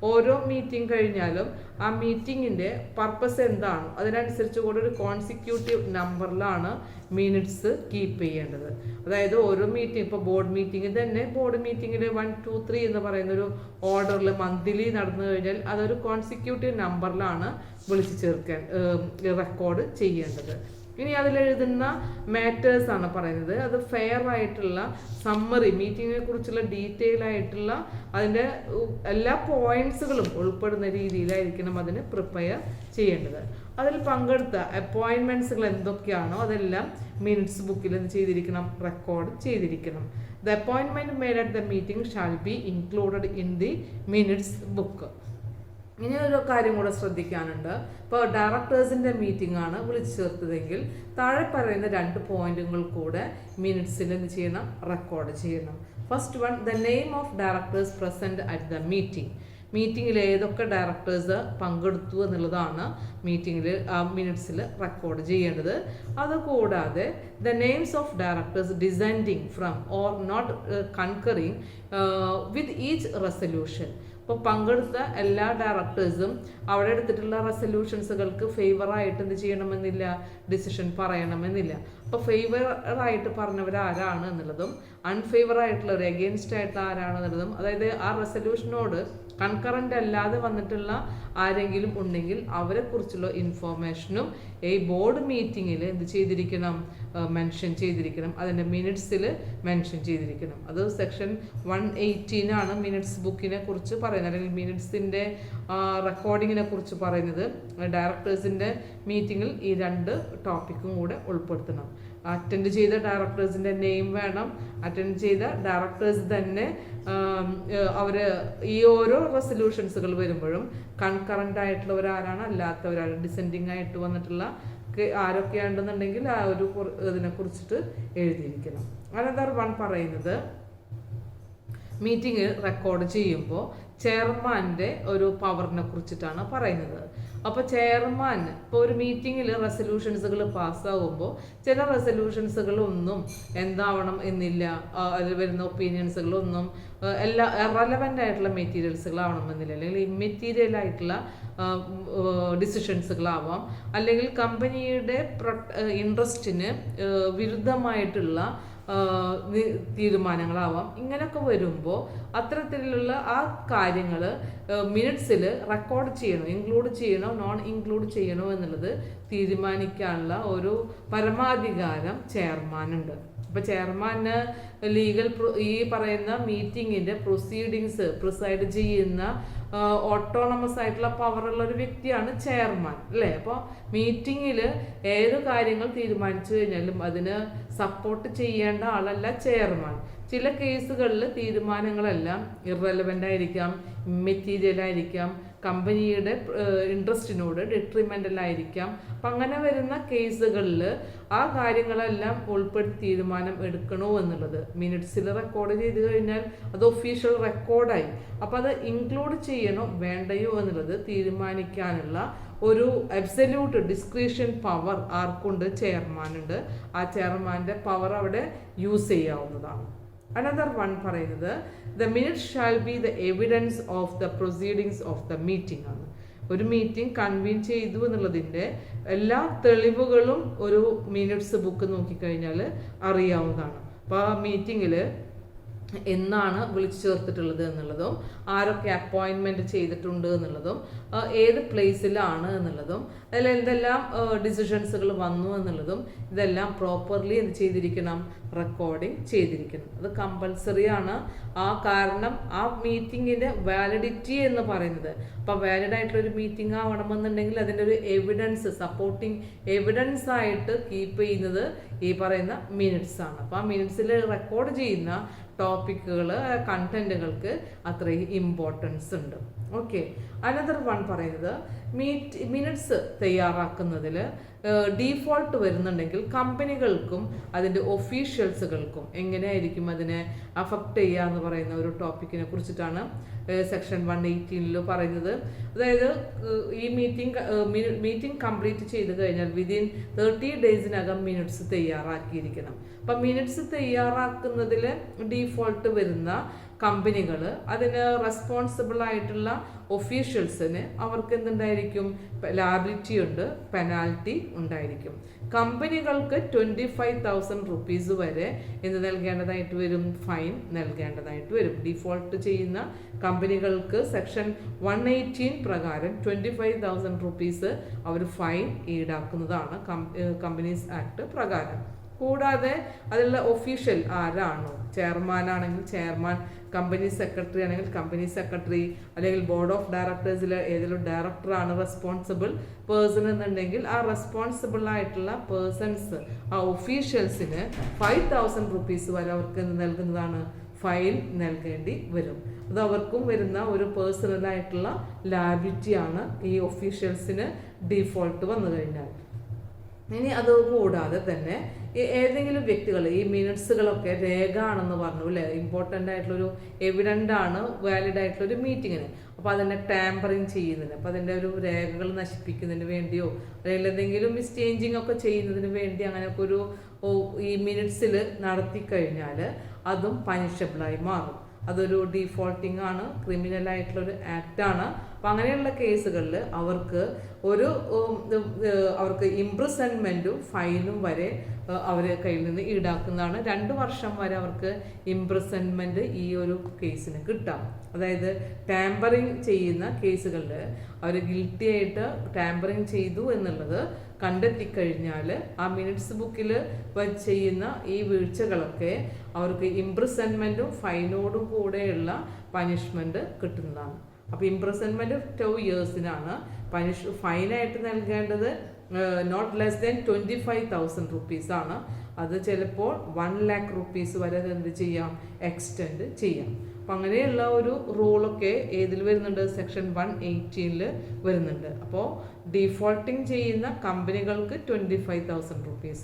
ഓരോ മീറ്റിംഗ് കഴിഞ്ഞാലും ആ മീറ്റിങ്ങിൻ്റെ പർപ്പസ് എന്താണോ അതിനനുസരിച്ച് കൂടെ ഒരു കോൺസിക്യൂട്ടീവ് നമ്പറിലാണ് മിനിറ്റ്സ് കീപ്പ് ചെയ്യേണ്ടത്. അതായത് ഓരോ മീറ്റിംഗ്, ഇപ്പോൾ ബോർഡ് മീറ്റിംഗ് തന്നെ ബോർഡ് മീറ്റിങ്ങിൽ 1, 2, 3 എന്ന് പറയുന്നൊരു ഓർഡറിൽ മന്ത്ലി നടന്നു കഴിഞ്ഞാൽ അതൊരു കോൺസിക്യൂട്ടീവ് നമ്പറിലാണ് വിളിച്ചു ചേർക്കാൻ റെക്കോർഡ് ചെയ്യേണ്ടത്. ഇനി അതിലെഴുതുന്ന മാറ്റേഴ്സ് ആണ് പറയുന്നത്. അത് ഫെയർ ആയിട്ടുള്ള സമ്മറി, മീറ്റിങ്ങിനെ കുറിച്ചുള്ള ഡീറ്റെയിൽ ആയിട്ടുള്ള അതിൻ്റെ എല്ലാ പോയിന്റ്സുകളും ഉൾപ്പെടുന്ന രീതിയിലായിരിക്കണം അതിന് പ്രിപ്പയർ ചെയ്യേണ്ടത്. അതിൽ പങ്കെടുത്ത അപ്പോയിൻമെൻറ്റ്സുകൾ എന്തൊക്കെയാണോ അതെല്ലാം മിനിറ്റ്സ് ബുക്കിൽ എന്ത് ചെയ്തിരിക്കണം, റെക്കോർഡ് ചെയ്തിരിക്കണം. The appointment made at the meeting shall be included in the minutes book. ഇനി ഒരു കാര്യം കൂടെ ശ്രദ്ധിക്കാനുണ്ട്. ഇപ്പോൾ ഡയറക്ടേഴ്സിൻ്റെ മീറ്റിംഗ് ആണ് വിളിച്ചു ചേർത്തതെങ്കിൽ താഴെ പറയുന്ന 2 പോയിന്റുകൾ കൂടെ മിനിറ്റ്സിൽ എന്ത് ചെയ്യണം, റെക്കോർഡ് ചെയ്യണം. First one, the name of directors present at the meeting. മീറ്റിങ്ങിൽ ഏതൊക്കെ ഡയറക്ടേഴ്സ് പങ്കെടുത്തു എന്നുള്ളതാണ് മീറ്റിങ്ങിൽ മിനിറ്റ്സിൽ റെക്കോർഡ് ചെയ്യേണ്ടത്. അതുകൂടാതെ the names of directors dissenting from or not concurring with each resolution. ഇപ്പോൾ പങ്കെടുത്ത എല്ലാ ഡയറക്ടേഴ്സും അവിടെ എടുത്തിട്ടുള്ള റെസൊല്യൂഷൻസുകൾക്ക് ഫേവറായിട്ട് എന്ത് ചെയ്യണമെന്നില്ല, ഡിസിഷൻ പറയണമെന്നില്ല. അപ്പോൾ ഫേവറായിട്ട് പറഞ്ഞവർ ആരാണ് എന്നുള്ളതും അൺഫേവർ ആയിട്ടുള്ളവർ എഗെയിൻസ്റ്റ് ആയിട്ടുള്ള ആരാണെന്നുള്ളതും, അതായത് ആ റെസൊല്യൂഷനോട് കൺകറൻ്റ് അല്ലാതെ വന്നിട്ടുള്ള ആരെങ്കിലും ഉണ്ടെങ്കിൽ അവരെ കുറിച്ചുള്ള ഇൻഫോർമേഷനും ഈ ബോർഡ് മീറ്റിങ്ങിൽ എന്ത് ചെയ്തിരിക്കണം, മെൻഷൻ ചെയ്തിരിക്കണം. അതിൻ്റെ മിനിറ്റ്സിൽ മെൻഷൻ ചെയ്തിരിക്കണം. അത് സെക്ഷൻ 118 മിനിറ്റ്സ് ബുക്കിനെ കുറിച്ച് പറയുന്നത്, അല്ലെങ്കിൽ മിനിറ്റ്സിൻ്റെ റെക്കോർഡിങ്ങിനെ കുറിച്ച് പറയുന്നത്. ഡയറക്ടേഴ്സിൻ്റെ മീറ്റിങ്ങിൽ ഈ 2 ടോപ്പിക്കും കൂടെ ഉൾപ്പെടുത്തണം. അറ്റൻഡ് ചെയ്ത ഡയറക്ടേഴ്സിൻ്റെ നെയിം വേണം. അറ്റൻഡ് ചെയ്ത ഡയറക്ടേഴ്സ് തന്നെ അവർ ഈ ഓരോ റെസൊല്യൂഷൻസുകൾ വരുമ്പോഴും കൺകറൻ്റ് ആയിട്ടുള്ളവരാരാണ്, അല്ലാത്തവരാണ്, ഡിസെൻഡിങ് ആയിട്ട് വന്നിട്ടുള്ള ആരൊക്കെയാണെന്നുണ്ടെങ്കിൽ ആ ഒരു ഇതിനെ കുറിച്ചിട്ട് എഴുതിയിരിക്കണം. അനദർ വൺ പറയുന്നത് മീറ്റിംഗ് റെക്കോർഡ് ചെയ്യുമ്പോൾ ചെയർമാൻ്റെ ഒരു പവറിനെ കുറിച്ചിട്ടാണ് പറയുന്നത്. അപ്പോൾ ചെയർമാൻ ഇപ്പോൾ ഒരു മീറ്റിങ്ങിൽ റെസൊല്യൂഷൻസുകൾ പാസ്സാകുമ്പോൾ ചില റെസൊല്യൂഷൻസുകളൊന്നും എന്താവണം എന്നില്ല, അതിൽ വരുന്ന ഒപ്പീനിയൻസുകളൊന്നും എല്ലാ റെലവൻ്റ് ആയിട്ടുള്ള മെറ്റീരിയൽസുകളാവണമെന്നില്ല, അല്ലെങ്കിൽ ഇമ്മെറ്റീരിയൽ ആയിട്ടുള്ള ഡിസിഷൻസുകളാവാം, അല്ലെങ്കിൽ കമ്പനിയുടെ ഇൻട്രസ്റ്റിന് വിരുദ്ധമായിട്ടുള്ള തീരുമാനങ്ങളാവാം. ഇങ്ങനെയൊക്കെ വരുമ്പോൾ അത്തരത്തിലുള്ള ആ കാര്യങ്ങൾ മിനിറ്റ്സിൽ റെക്കോർഡ് ചെയ്യണോ, ഇൻക്ലൂഡ് ചെയ്യണോ, നോൺ ഇൻക്ലൂഡ് ചെയ്യണോ എന്നുള്ളത് തീരുമാനിക്കാനുള്ള ഒരു പരമാധികാരം ചെയർമാനുണ്ട്. അപ്പോൾ ചെയർമാന് ലീഗൽ ഈ പറയുന്ന മീറ്റിങ്ങിൻ്റെ പ്രൊസീഡിങ്സ് പ്രിസൈഡ് ചെയ്യുന്ന ഓട്ടോണമസ് ആയിട്ടുള്ള പവറുള്ള ഒരു വ്യക്തിയാണ് ചെയർമാൻ, അല്ലേ? അപ്പോൾ മീറ്റിങ്ങിൽ ഏത് കാര്യങ്ങൾ തീരുമാനിച്ചു കഴിഞ്ഞാലും അതിന് സപ്പോർട്ട് ചെയ്യേണ്ട ആളല്ല ചെയർമാൻ. ചില കേസുകളിൽ തീരുമാനങ്ങളെല്ലാം ഇറലവൻ്റ് ആയിരിക്കാം, ഇമ്മെറ്റീരിയൽ ആയിരിക്കാം, കമ്പനിയുടെ ഇൻട്രസ്റ്റിനോട് ഡെട്രിമെൻ്റൽ ആയിരിക്കാം. അപ്പം അങ്ങനെ വരുന്ന കേസുകളിൽ ആ കാര്യങ്ങളെല്ലാം ഉൾപ്പെടുത്തി തീരുമാനം എടുക്കണോ എന്നുള്ളത് മിനിറ്റ്സിൽ റെക്കോർഡ് ചെയ്ത് കഴിഞ്ഞാൽ അത് ഒഫീഷ്യൽ റെക്കോർഡായി. അപ്പോൾ അത് ഇൻക്ലൂഡ് ചെയ്യണോ വേണ്ടയോ എന്നുള്ളത് തീരുമാനിക്കാനുള്ള ഒരു അബ്സല്യൂട്ട് ഡിസ്ക്രിഷൻ പവർ ആർക്കുണ്ട്? ചെയർമാനുണ്ട്. ആ ചെയർമാൻ്റെ പവർ അവിടെ യൂസ് ചെയ്യാവുന്നതാണ്. അനദർ വൺ പറയുന്നത് the minutes shall be the evidence of the proceedings of the meeting ആണ്. ഒരു മീറ്റിംഗ് കൺവീൻ ചെയ്തു എന്നുള്ളതിൻ്റെ എല്ലാ തെളിവുകളും ഒരു മിനിറ്റ്സ് ബുക്ക് നോക്കിക്കഴിഞ്ഞാൽ അറിയാവുന്നതാണ്. അപ്പോൾ ആ മീറ്റിങ്ങിൽ എന്നാണ് വിളിച്ചു ചേർത്തിട്ടുള്ളത് എന്നുള്ളതും ആരൊക്കെ അപ്പോയിൻമെൻറ്റ് ചെയ്തിട്ടുണ്ട് എന്നുള്ളതും ഏത് പ്ലേസിലാണ് എന്നുള്ളതും അതിൽ എന്തെല്ലാം ഡിസിഷൻസുകൾ വന്നു എന്നുള്ളതും ഇതെല്ലാം പ്രോപ്പർലി എന്ത് ചെയ്തിരിക്കണം, റെക്കോർഡിങ് ചെയ്തിരിക്കണം. അത് കമ്പൽസറി ആണ്. കാരണം ആ മീറ്റിങ്ങിൻ്റെ വാലിഡിറ്റി എന്ന് പറയുന്നത്, അപ്പോൾ വാലിഡ് ആയിട്ടുള്ളൊരു മീറ്റിംഗ് ആവണമെന്നുണ്ടെങ്കിൽ അതിൻ്റെ ഒരു എവിഡൻസ്, സപ്പോർട്ടിങ് എവിഡൻസ് ആയിട്ട് കീപ്പ് ചെയ്യുന്നത് ഈ പറയുന്ന മിനിറ്റ്സ് ആണ്. അപ്പോൾ ആ മിനിറ്റ്സിൽ റെക്കോർഡ് ചെയ്യുന്ന ടോപ്പിക്കുകൾ, കണ്ടന്റുകൾക്ക് അത്രയും ഇമ്പോർട്ടൻസ് ഉണ്ട്. ഓക്കെ, അനദർ വൺ പറയുന്നത് മിനിറ്റ്സ് തയ്യാറാക്കുന്നതിൽ ഡീഫോൾട്ട് വരുന്നുണ്ടെങ്കിൽ കമ്പനികൾക്കും അതിൻ്റെ ഒഫീഷ്യൽസുകൾക്കും എങ്ങനെയായിരിക്കും അതിനെ അഫക്റ്റ് ചെയ്യുക എന്ന് പറയുന്ന ഒരു ടോപ്പിക്കിനെ കുറിച്ചിട്ടാണ് സെക്ഷൻ 118 പറയുന്നത്. അതായത് ഈ മീറ്റിംഗ് കംപ്ലീറ്റ് ചെയ്ത് കഴിഞ്ഞാൽ വിതിൻ 30 ഡേയ്സിനകം മിനിറ്റ്സ് തയ്യാറാക്കിയിരിക്കണം. അപ്പം മിനിറ്റ്സ് തയ്യാറാക്കുന്നതിൽ ഡീഫോൾട്ട് വരുന്ന കമ്പനികൾ അതിന് റെസ്പോൺസിബിൾ ആയിട്ടുള്ള ഒഫീഷ്യൽസിന് അവർക്ക് എന്തുണ്ടായിരിക്കും, ലാബിലിറ്റി ഉണ്ട്, പെനാൽറ്റി ഉണ്ടായിരിക്കും. കമ്പനികൾക്ക് 25,000 rupees വരെ എന്ത് നൽകേണ്ടതായിട്ട് വരും, ഫൈൻ നൽകേണ്ടതായിട്ട് വരും. ഡിഫോൾട്ട് ചെയ്യുന്ന കമ്പനികൾക്ക് സെക്ഷൻ 118 പ്രകാരം 25,000 rupees അവർ ഫൈൻ ഈടാക്കുന്നതാണ് കമ്പനീസ് ആക്ട് പ്രകാരം. കൂടാതെ അതിലുള്ള ഒഫീഷ്യൽ ആരാണോ, ചെയർമാൻ ആണെങ്കിൽ ചെയർമാൻ, കമ്പനി സെക്രട്ടറി ആണെങ്കിൽ കമ്പനി സെക്രട്ടറി, അല്ലെങ്കിൽ ബോർഡ് ഓഫ് ഡയറക്ടേഴ്സിൽ ഏതെങ്കിലും ഡയറക്ടറാണ് റെസ്പോൺസിബിൾ പേഴ്സൺ എന്നുണ്ടെങ്കിൽ ആ റെസ്പോൺസിബിൾ ആയിട്ടുള്ള പേഴ്സൺസ്, ആ ഒഫീഷ്യൽസിന് 5,000 rupees വരെ അവർക്ക് നൽകുന്നതാണ്, ഫൈൻ നൽകേണ്ടി വരും. അത് അവർക്കും വരുന്ന ഒരു പേഴ്സണലായിട്ടുള്ള ലാബിലിറ്റിയാണ് ഈ ഒഫീഷ്യൽസിന് ഡീഫോൾട്ട് വന്നു കഴിഞ്ഞാൽ. ഇനി അത് കൂടാതെ തന്നെ ഏതെങ്കിലും വ്യക്തികൾ ഈ മിനിറ്റ്സുകളൊക്കെ രേഖ ആണെന്ന് പറഞ്ഞു അല്ലേ, ഇമ്പോർട്ടൻ്റ് ആയിട്ടുള്ളൊരു എവിഡൻ്റ് ആണ് വാലിഡ് ആയിട്ടുള്ളൊരു മീറ്റിങ്ങിന്. അപ്പോൾ അതിനെ ടാമ്പറിങ് ചെയ്യുന്നതിന്, അപ്പോൾ അതിൻ്റെ ഒരു രേഖകൾ നശിപ്പിക്കുന്നതിന് വേണ്ടിയോ അല്ലെങ്കിൽ എന്തെങ്കിലും മിസ്ചേഞ്ചിങ് ഒക്കെ ചെയ്യുന്നതിന് വേണ്ടി അങ്ങനെയൊക്കെ ഒരു ഈ മിനിറ്റ്സിൽ നടത്തി കഴിഞ്ഞാൽ അതും പനിഷബിളായി മാറും. അതൊരു ഡീഫോൾട്ടിംഗ് ആണ്, ക്രിമിനൽ ആയിട്ടുള്ളൊരു ആക്റ്റാണ്. അപ്പം അങ്ങനെയുള്ള കേസുകളിൽ അവർക്ക് ഇംപ്രിസൺമെൻറ്റും ഫൈനും വരെ അവർ കയ്യിൽ നിന്ന് ഈടാക്കുന്നതാണ്. 2 വർഷം വരെ അവർക്ക് ഇംപ്രിസൺമെൻറ്റ് ഈ ഒരു കേസിന് കിട്ടാം. അതായത് ടാമ്പറിങ് ചെയ്യുന്ന കേസുകളിൽ അവർ ഗിൽറ്റി ആയിട്ട് ടാമ്പറിങ് ചെയ്തു എന്നുള്ളത് കണ്ടെത്തിക്കഴിഞ്ഞാൽ ആ മിനിറ്റ്സ് ബുക്കിൽ ചെയ്യുന്ന ഈ വീഴ്ചകളൊക്കെ അവർക്ക് ഇംപ്രിസൺമെൻറ്റും ഫൈനോടും കൂടെയുള്ള പനിഷ്മെൻറ്റ് കിട്ടുന്നതാണ്. അപ്പോൾ ഇംപ്രിസൺമെൻറ്റ് 2 yearsനാണ്. ഫൈനായിട്ട് നൽകേണ്ടത് നോട്ട് ലെസ് ദാൻ 25,000 rupees ആണ്. അത് ചിലപ്പോൾ 1 lakh rupees വരെ എന്ത് ചെയ്യാം, എക്സ്റ്റെൻഡ് ചെയ്യാം. അപ്പം അങ്ങനെയുള്ള ഒരു റൂളൊക്കെ ഏതിൽ വരുന്നുണ്ട്, സെക്ഷൻ 118 വരുന്നുണ്ട്. അപ്പോൾ ഡീഫോൾട്ടിങ് ചെയ്യുന്ന കമ്പനികൾക്ക് 25,000 rupees,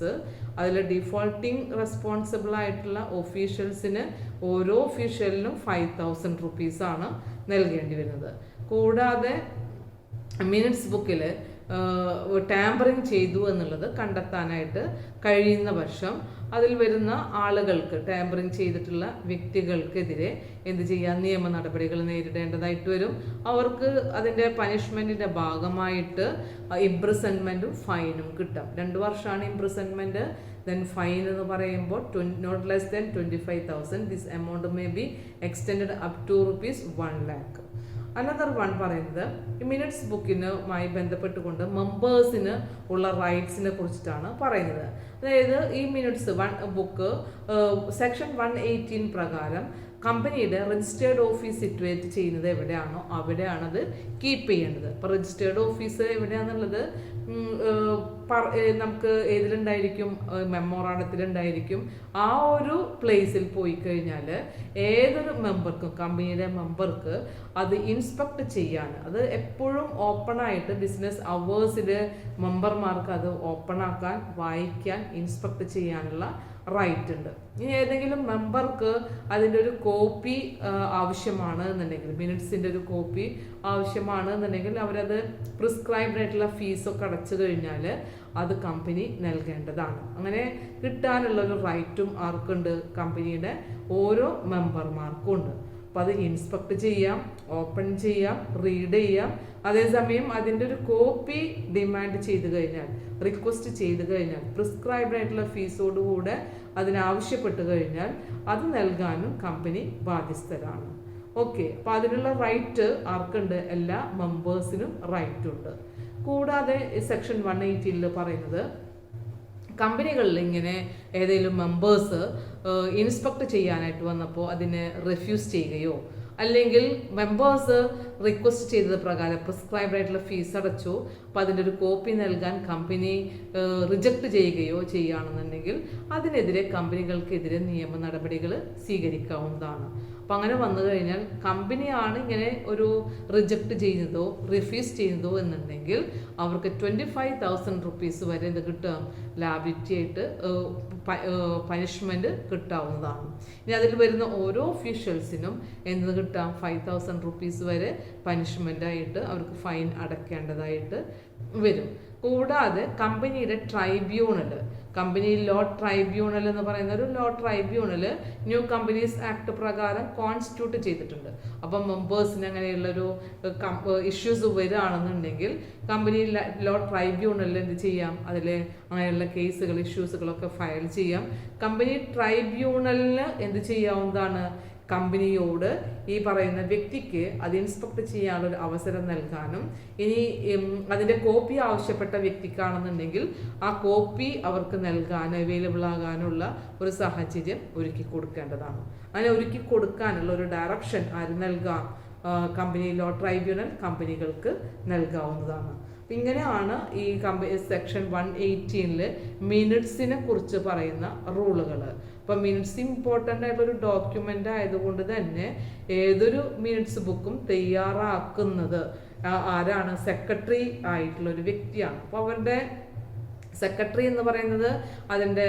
അതിൽ ഡീഫോൾട്ടിങ് റെസ്പോൺസിബിൾ ആയിട്ടുള്ള ഒഫീഷ്യൽസിന് ഓരോ ഒഫീഷ്യലിനും 5,000 rupees ആണ് നൽകേണ്ടി വരുന്നത്. കൂടാതെ മിനിറ്റ്സ് ബുക്കിൽ ടാമ്പറിങ് ചെയ്തു എന്നുള്ളത് കണ്ടെത്താനായിട്ട് കഴിയുന്ന പക്ഷം അതിൽ വരുന്ന ആളുകൾക്ക്, ടാമ്പറിങ് ചെയ്തിട്ടുള്ള വ്യക്തികൾക്കെതിരെ എന്ത് ചെയ്യാൻ, നിയമ നടപടികൾ നേരിടേണ്ടതായിട്ട് വരും. അവർക്ക് അതിൻ്റെ പനിഷ്മെൻറ്റിൻ്റെ ഭാഗമായിട്ട് ഇംപ്രിസൺമെൻറ്റും ഫൈനും കിട്ടാം. 2 വർഷമാണ് ഇംപ്രിസൺമെൻറ്റ്. ദെൻ ഫൈൻ എന്ന് പറയുമ്പോൾ not less than 25,000. This amount may be extend up to ₹1 lakh. Another one പറയുന്നത് ഈ മിനിറ്റ്സ് ബുക്കിനുമായി ബന്ധപ്പെട്ടുകൊണ്ട് മെമ്പേഴ്സിന് ഉള്ള റൈറ്റ്സിനെ കുറിച്ചിട്ടാണ് പറയുന്നത്. അതായത് ഈ മിനിറ്റ്സ് ബുക്ക് സെക്ഷൻ 118 പ്രകാരം കമ്പനിയുടെ രജിസ്റ്റേർഡ് ഓഫീസ് സിറ്റുവേറ്റ് ചെയ്യുന്നത് എവിടെയാണോ അവിടെയാണത് കീപ്പ് ചെയ്യേണ്ടത്. അപ്പോൾ രജിസ്റ്റേർഡ് ഓഫീസ് എവിടെയാണെന്നുള്ളത് നമുക്ക് ഏതിലുണ്ടായിരിക്കും, മെമ്മോറാണ്ടത്തിലുണ്ടായിരിക്കും. ആ ഒരു പ്ലേസിൽ പോയി കഴിഞ്ഞാൽ ഏതൊരു മെമ്പർക്കും, കമ്പനിയുടെ മെമ്പർക്ക് അത് ഇൻസ്പെക്ട് ചെയ്യാൻ, അത് എപ്പോഴും ഓപ്പണായിട്ട് ബിസിനസ് അവേഴ്സിൽ മെമ്പർമാർക്ക് അത് ഓപ്പണാക്കാൻ, വായിക്കാൻ, ഇൻസ്പെക്ട് ചെയ്യാനുള്ള റൈറ്റ് ഉണ്ട്. ഇനി ഏതെങ്കിലും മെമ്പർക്ക് അതിൻ്റെ ഒരു കോപ്പി ആവശ്യമാണ് എന്നുണ്ടെങ്കിൽ, മിനിറ്റ്സിൻ്റെ ഒരു കോപ്പി ആവശ്യമാണ് എന്നുണ്ടെങ്കിൽ അവരത് പ്രിസ്ക്രൈബ്ഡ് ആയിട്ടുള്ള ഫീസൊക്കെ അടച്ചു കഴിഞ്ഞാൽ അത് കമ്പനി നൽകേണ്ടതാണ്. അങ്ങനെ കിട്ടാനുള്ള ഒരു റൈറ്റും ആർക്കുണ്ട്, കമ്പനിയുടെ ഓരോ മെമ്പർമാർക്കും ഉണ്ട്. അപ്പോൾ അത് ഇൻസ്പെക്ട് ചെയ്യാം, ഓപ്പൺ ചെയ്യാം, റീഡ് ചെയ്യാം. അതേസമയം അതിൻ്റെ ഒരു കോപ്പി ഡിമാൻഡ് ചെയ്ത് കഴിഞ്ഞാൽ, റിക്വസ്റ്റ് ചെയ്ത് കഴിഞ്ഞാൽ, പ്രിസ്ക്രൈബ്ഡ് ആയിട്ടുള്ള ഫീസോടുകൂടെ അതിനാവശ്യപ്പെട്ട് കഴിഞ്ഞാൽ അത് നൽകാനും കമ്പനി ബാധ്യസ്ഥരാണ്. ഓക്കെ, അപ്പോൾ അതിനുള്ള റൈറ്റ് ആർക്കുണ്ട്? എല്ലാ മെമ്പേഴ്സിനും റൈറ്റ് ഉണ്ട്. കൂടാതെ സെക്ഷൻ 180 പറയുന്നത് കമ്പനികളിൽ ഇങ്ങനെ ഏതെങ്കിലും മെമ്പേഴ്സ് ഇൻസ്പെക്ട് ചെയ്യാനായിട്ട് വന്നപ്പോൾ അതിനെ റെഫ്യൂസ് ചെയ്യുകയോ അല്ലെങ്കിൽ മെമ്പേഴ്സ് റിക്വസ്റ്റ് ചെയ്തത് പ്രകാരം പ്രിസ്ക്രൈബ്ഡ് ആയിട്ടുള്ള ഫീസ് അടച്ചു, അപ്പോൾ അതിൻ്റെ ഒരു കോപ്പി നൽകാൻ കമ്പനി റിജക്റ്റ് ചെയ്യുകയോ ചെയ്യുകയാണെന്നുണ്ടെങ്കിൽ അതിനെതിരെ കമ്പനികൾക്കെതിരെ നിയമ നടപടികൾ സ്വീകരിക്കാവുന്നതാണ്. അപ്പം അങ്ങനെ വന്നു കഴിഞ്ഞാൽ കമ്പനിയാണ് ഇങ്ങനെ ഒരു റിജക്റ്റ് ചെയ്യുന്നതോ റിഫ്യൂസ് ചെയ്യുന്നതോ എന്നുണ്ടെങ്കിൽ അവർക്ക് 25,000 റുപ്പീസ് വരെ ഇത് കിട്ടാം, ലാബിലിറ്റി ആയിട്ട് പനിഷ്മെൻറ്റ് കിട്ടാവുന്നതാണ്. ഇനി അതിൽ വരുന്ന ഓരോ ഒഫീഷ്യൽസിനും എന്ത് കിട്ടാം? 5,000 റുപ്പീസ് വരെ പനിഷ്മെൻ്റായിട്ട് അവർക്ക് ഫൈൻ അടയ്ക്കേണ്ടതായിട്ട് വരും. കൂടാതെ കമ്പനിയുടെ ട്രൈബ്യൂണൽ, കമ്പനി ലോ ട്രൈബ്യൂണൽ എന്ന് പറയുന്ന ഒരു law tribunal new companies act പ്രകാരം കോൺസ്റ്റിറ്റ്യൂട്ട് ചെയ്തിട്ടുണ്ട്. അപ്പം മെമ്പേഴ്സിന് അങ്ങനെയുള്ളൊരു ഇഷ്യൂസ് വരികയാണെന്നുണ്ടെങ്കിൽ കമ്പനി ലോ ട്രൈബ്യൂണലിൽ എന്ത് ചെയ്യാം? അതിൽ അങ്ങനെയുള്ള കേസുകൾ ഇഷ്യൂസുകളൊക്കെ ഫയൽ ചെയ്യാം. കമ്പനി ട്രൈബ്യൂണലിന് എന്ത് ചെയ്യാവുന്നതാണ്? കമ്പനിയോട് ഈ പറയുന്ന വ്യക്തിക്ക് അത് ഇൻസ്പെക്ട് ചെയ്യാനുള്ളൊരു അവസരം നൽകാനും, ഇനി അതിൻ്റെ കോപ്പി ആവശ്യപ്പെട്ട വ്യക്തിക്കാണെന്നുണ്ടെങ്കിൽ ആ കോപ്പി അവർക്ക് നൽകാൻ അവൈലബിൾ ആകാനുള്ള ഒരു സാഹചര്യം ഒരുക്കി കൊടുക്കേണ്ടതാണ്. അങ്ങനെ ഒരുക്കി കൊടുക്കാനുള്ള ഒരു ഡയറക്ഷൻ ആര് നൽകാം? കമ്പനി ലോ ട്രൈബ്യൂണൽ കമ്പനികൾക്ക് നൽകാവുന്നതാണ്. ഇങ്ങനെയാണ് ഈ സെക്ഷൻ 118 മിനിറ്റ്സിനെ കുറിച്ച് പറയുന്ന റൂളുകൾ. അപ്പം മിനിറ്റ്സ് ഇമ്പോർട്ടൻ്റ് ആയിട്ടുള്ളൊരു ഡോക്യുമെൻ്റ് ആയതുകൊണ്ട് തന്നെ ഏതൊരു മിനിറ്റ്സ് ബുക്കും തയ്യാറാക്കുന്നത് ആരാണ്? സെക്രട്ടറി ആയിട്ടുള്ളൊരു വ്യക്തിയാണ്. അപ്പോൾ അവരുടെ സെക്രട്ടറി എന്ന് പറയുന്നത് അതിൻ്റെ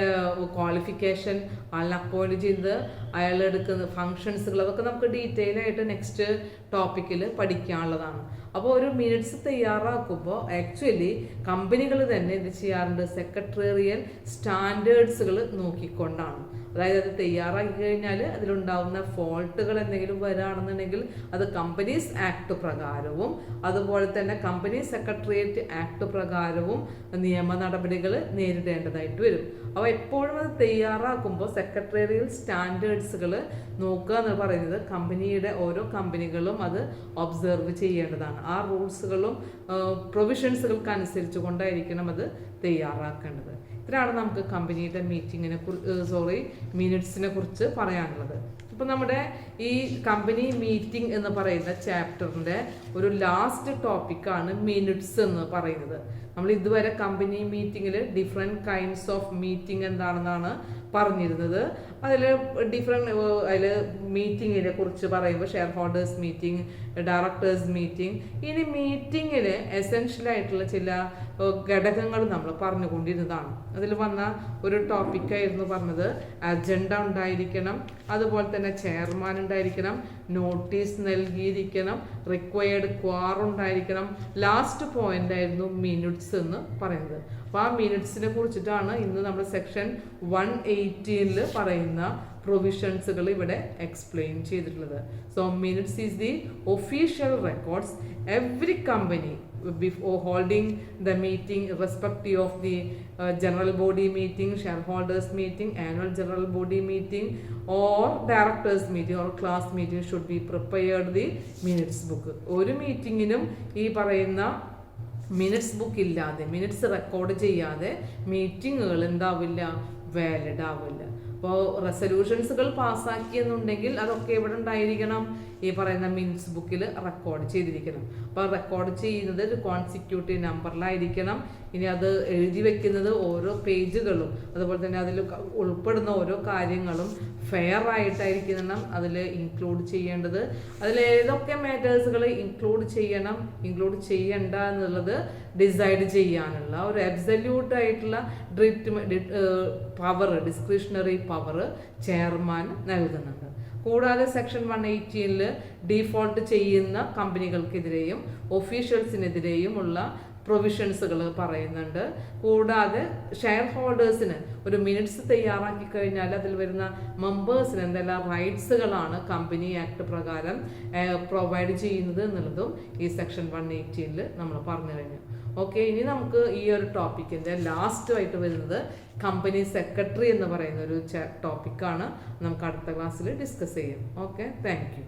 ക്വാളിഫിക്കേഷൻ, ആളിനെ അപ്പോയിൻറ്റ് ചെയ്ത് അയാൾ എടുക്കുന്ന ഫങ്ഷൻസുകൾ അതൊക്കെ നമുക്ക് ഡീറ്റെയിൽ ആയിട്ട് നെക്സ്റ്റ് ടോപ്പിക്കിൽ പഠിക്കാനുള്ളതാണ്. അപ്പോൾ ഒരു മിനിറ്റ്സ് തയ്യാറാക്കുമ്പോൾ ആക്ച്വലി കമ്പനികൾ തന്നെ എന്ത് ചെയ്യാറുണ്ട്? സെക്രട്ടേറിയൽ സ്റ്റാൻഡേർഡ്സുകൾ നോക്കിക്കൊണ്ടാണ്. അതായത് അത് തയ്യാറാക്കി കഴിഞ്ഞാൽ അതിലുണ്ടാവുന്ന ഫോൾട്ടുകൾ എന്തെങ്കിലും വരികയാണെന്നുണ്ടെങ്കിൽ അത് കമ്പനീസ് ആക്ട് പ്രകാരവും അതുപോലെ തന്നെ കമ്പനി സെക്രട്ടേറിയറ്റ് ആക്ട് പ്രകാരവും നിയമ നടപടികൾ നേരിടേണ്ടതായിട്ട് വരും. അപ്പോൾ എപ്പോഴും അത് തയ്യാറാക്കുമ്പോൾ സെക്രട്ടേറിയൽ സ്റ്റാൻഡേർഡ്സുകൾ നോക്കുക എന്ന് പറയുന്നത് കമ്പനിയുടെ ഓരോ കമ്പനികളും അത് ഒബ്സർവ് ചെയ്യേണ്ടതാണ്. ആ റൂൾസുകളും പ്രൊവിഷൻസുകൾക്ക് അനുസരിച്ച് കൊണ്ടായിരിക്കണം അത് തയ്യാറാക്കേണ്ടത്. ഇത്രയാണ് നമുക്ക് കമ്പനിയുടെ മിനിറ്റ്സിനെ കുറിച്ച് പറയാനുള്ളത്. അപ്പോൾ നമ്മുടെ ഈ കമ്പനി മീറ്റിംഗ് എന്ന് പറയുന്ന ചാപ്റ്ററിൻ്റെ ഒരു ലാസ്റ്റ് ടോപ്പിക്കാണ് മിനിറ്റ്സ് എന്ന് പറയുന്നത്. നമ്മൾ ഇതുവരെ കമ്പനി മീറ്റിങ്ങിൽ ഡിഫറെൻറ്റ് കൈൻഡ്സ് ഓഫ് മീറ്റിംഗ് എന്താണെന്നാണ് പറഞ്ഞിരുന്നത്. അതിൽ അതിൽ മീറ്റിങ്ങിനെ കുറിച്ച് പറയുമ്പോൾ share holders meeting, directors meeting. ഇനി മീറ്റിങ്ങിന് എസെൻഷ്യലായിട്ടുള്ള ചില ഘടകങ്ങൾ നമ്മൾ പറഞ്ഞുകൊണ്ടിരുന്നതാണ്. അതിൽ വന്ന ഒരു ടോപ്പിക്കായിരുന്നു പറഞ്ഞത് അജണ്ട ഉണ്ടായിരിക്കണം, അതുപോലെ തന്നെ ചെയർമാൻ ഉണ്ടായിരിക്കണം, നോട്ടീസ് നൽകിയിരിക്കണം, റിക്വയർഡ് ക്വാറം ഉണ്ടായിരിക്കണം. ലാസ്റ്റ് പോയിന്റ് ആയിരുന്നു മിനിറ്റ്സ് എന്ന് പറയുന്നത്. അപ്പോൾ ആ മിനിറ്റ്സിനെ കുറിച്ചിട്ടാണ് ഇന്ന് നമ്മൾ സെക്ഷൻ 118 പറയുന്ന പ്രൊവിഷൻസുകൾ ഇവിടെ എക്സ്പ്ലെയിൻ ചെയ്തിട്ടുള്ളത്. So minutes is the official records every company before holding the meeting irrespective of the general body meeting, shareholders meeting, annual general body meeting or directors meeting or class meeting should be prepared the minutes book. ഒരു മീറ്റിങ്ങിനും ഈ പറയുന്ന minutes book ഇല്ലാതെ, minutes record ചെയ്യാതെ മീറ്റിങ്ങുകൾ എന്താവില്ല? Valid ആവില്ല. അപ്പോൾ റെസൊല്യൂഷൻസുകൾ പാസ്സാക്കിയെന്നുണ്ടെങ്കിൽ അതൊക്കെ എവിടെ ഉണ്ടായിരിക്കണം? ഈ പറയുന്ന മിനിറ്റ്സ് ബുക്കിൽ റെക്കോർഡ് ചെയ്തിരിക്കണം. അപ്പോൾ റെക്കോർഡ് ചെയ്യുന്നത് ഒരു കോൺസിക്യൂട്ടീവ് നമ്പറിലായിരിക്കണം. ഇനി അത് എഴുതി വെക്കുന്നത് ഓരോ പേജുകളും അതുപോലെ തന്നെ അതിൽ ഉൾപ്പെടുന്ന ഓരോ കാര്യങ്ങളും ഫെയർ ആയിട്ടായിരിക്കണം അതിൽ ഇൻക്ലൂഡ് ചെയ്യേണ്ടത്. അതിൽ ഏതൊക്കെ മാറ്റേഴ്സുകൾ ഇൻക്ലൂഡ് ചെയ്യണം, ഇൻക്ലൂഡ് ചെയ്യണ്ട എന്നുള്ളത് ഡിസൈഡ് ചെയ്യാനുള്ള ഒരു അബ്സല്യൂട്ട് ആയിട്ടുള്ള പവർ, ഡിസ്ക്രിഷണറി പവർ ചെയർമാൻ നൽകുന്നുണ്ട്. കൂടാതെ സെക്ഷൻ 118 ഡീഫോൾട്ട് ചെയ്യുന്ന കമ്പനികൾക്കെതിരെയും ഒഫീഷ്യൽസിനെതിരെയും ഉള്ള പ്രൊവിഷൻസുകൾ പറയുന്നുണ്ട്. കൂടാതെ ഷെയർ ഹോൾഡേഴ്സിന് ഒരു മിനിറ്റ്സ് തയ്യാറാക്കി കഴിഞ്ഞാൽ അതിൽ വരുന്ന മെമ്പേഴ്സിന് എന്തെല്ലാം റൈറ്റ്സുകളാണ് കമ്പനി ആക്ട് പ്രകാരം പ്രൊവൈഡ് ചെയ്യുന്നത് എന്നുള്ളതും ഈ സെക്ഷൻ 118 നമ്മൾ പറഞ്ഞു കഴിഞ്ഞു. ഓക്കെ, ഇനി നമുക്ക് ഈ ഒരു ടോപ്പിക്കിൻ്റെ ലാസ്റ്റുമായിട്ട് വരുന്നത് കമ്പനി സെക്രട്ടറി എന്ന് പറയുന്ന ഒരു ടോപ്പിക്കാണ്. നമുക്ക് അടുത്ത ക്ലാസ്സിൽ ഡിസ്കസ് ചെയ്യാം. Okay, thank you.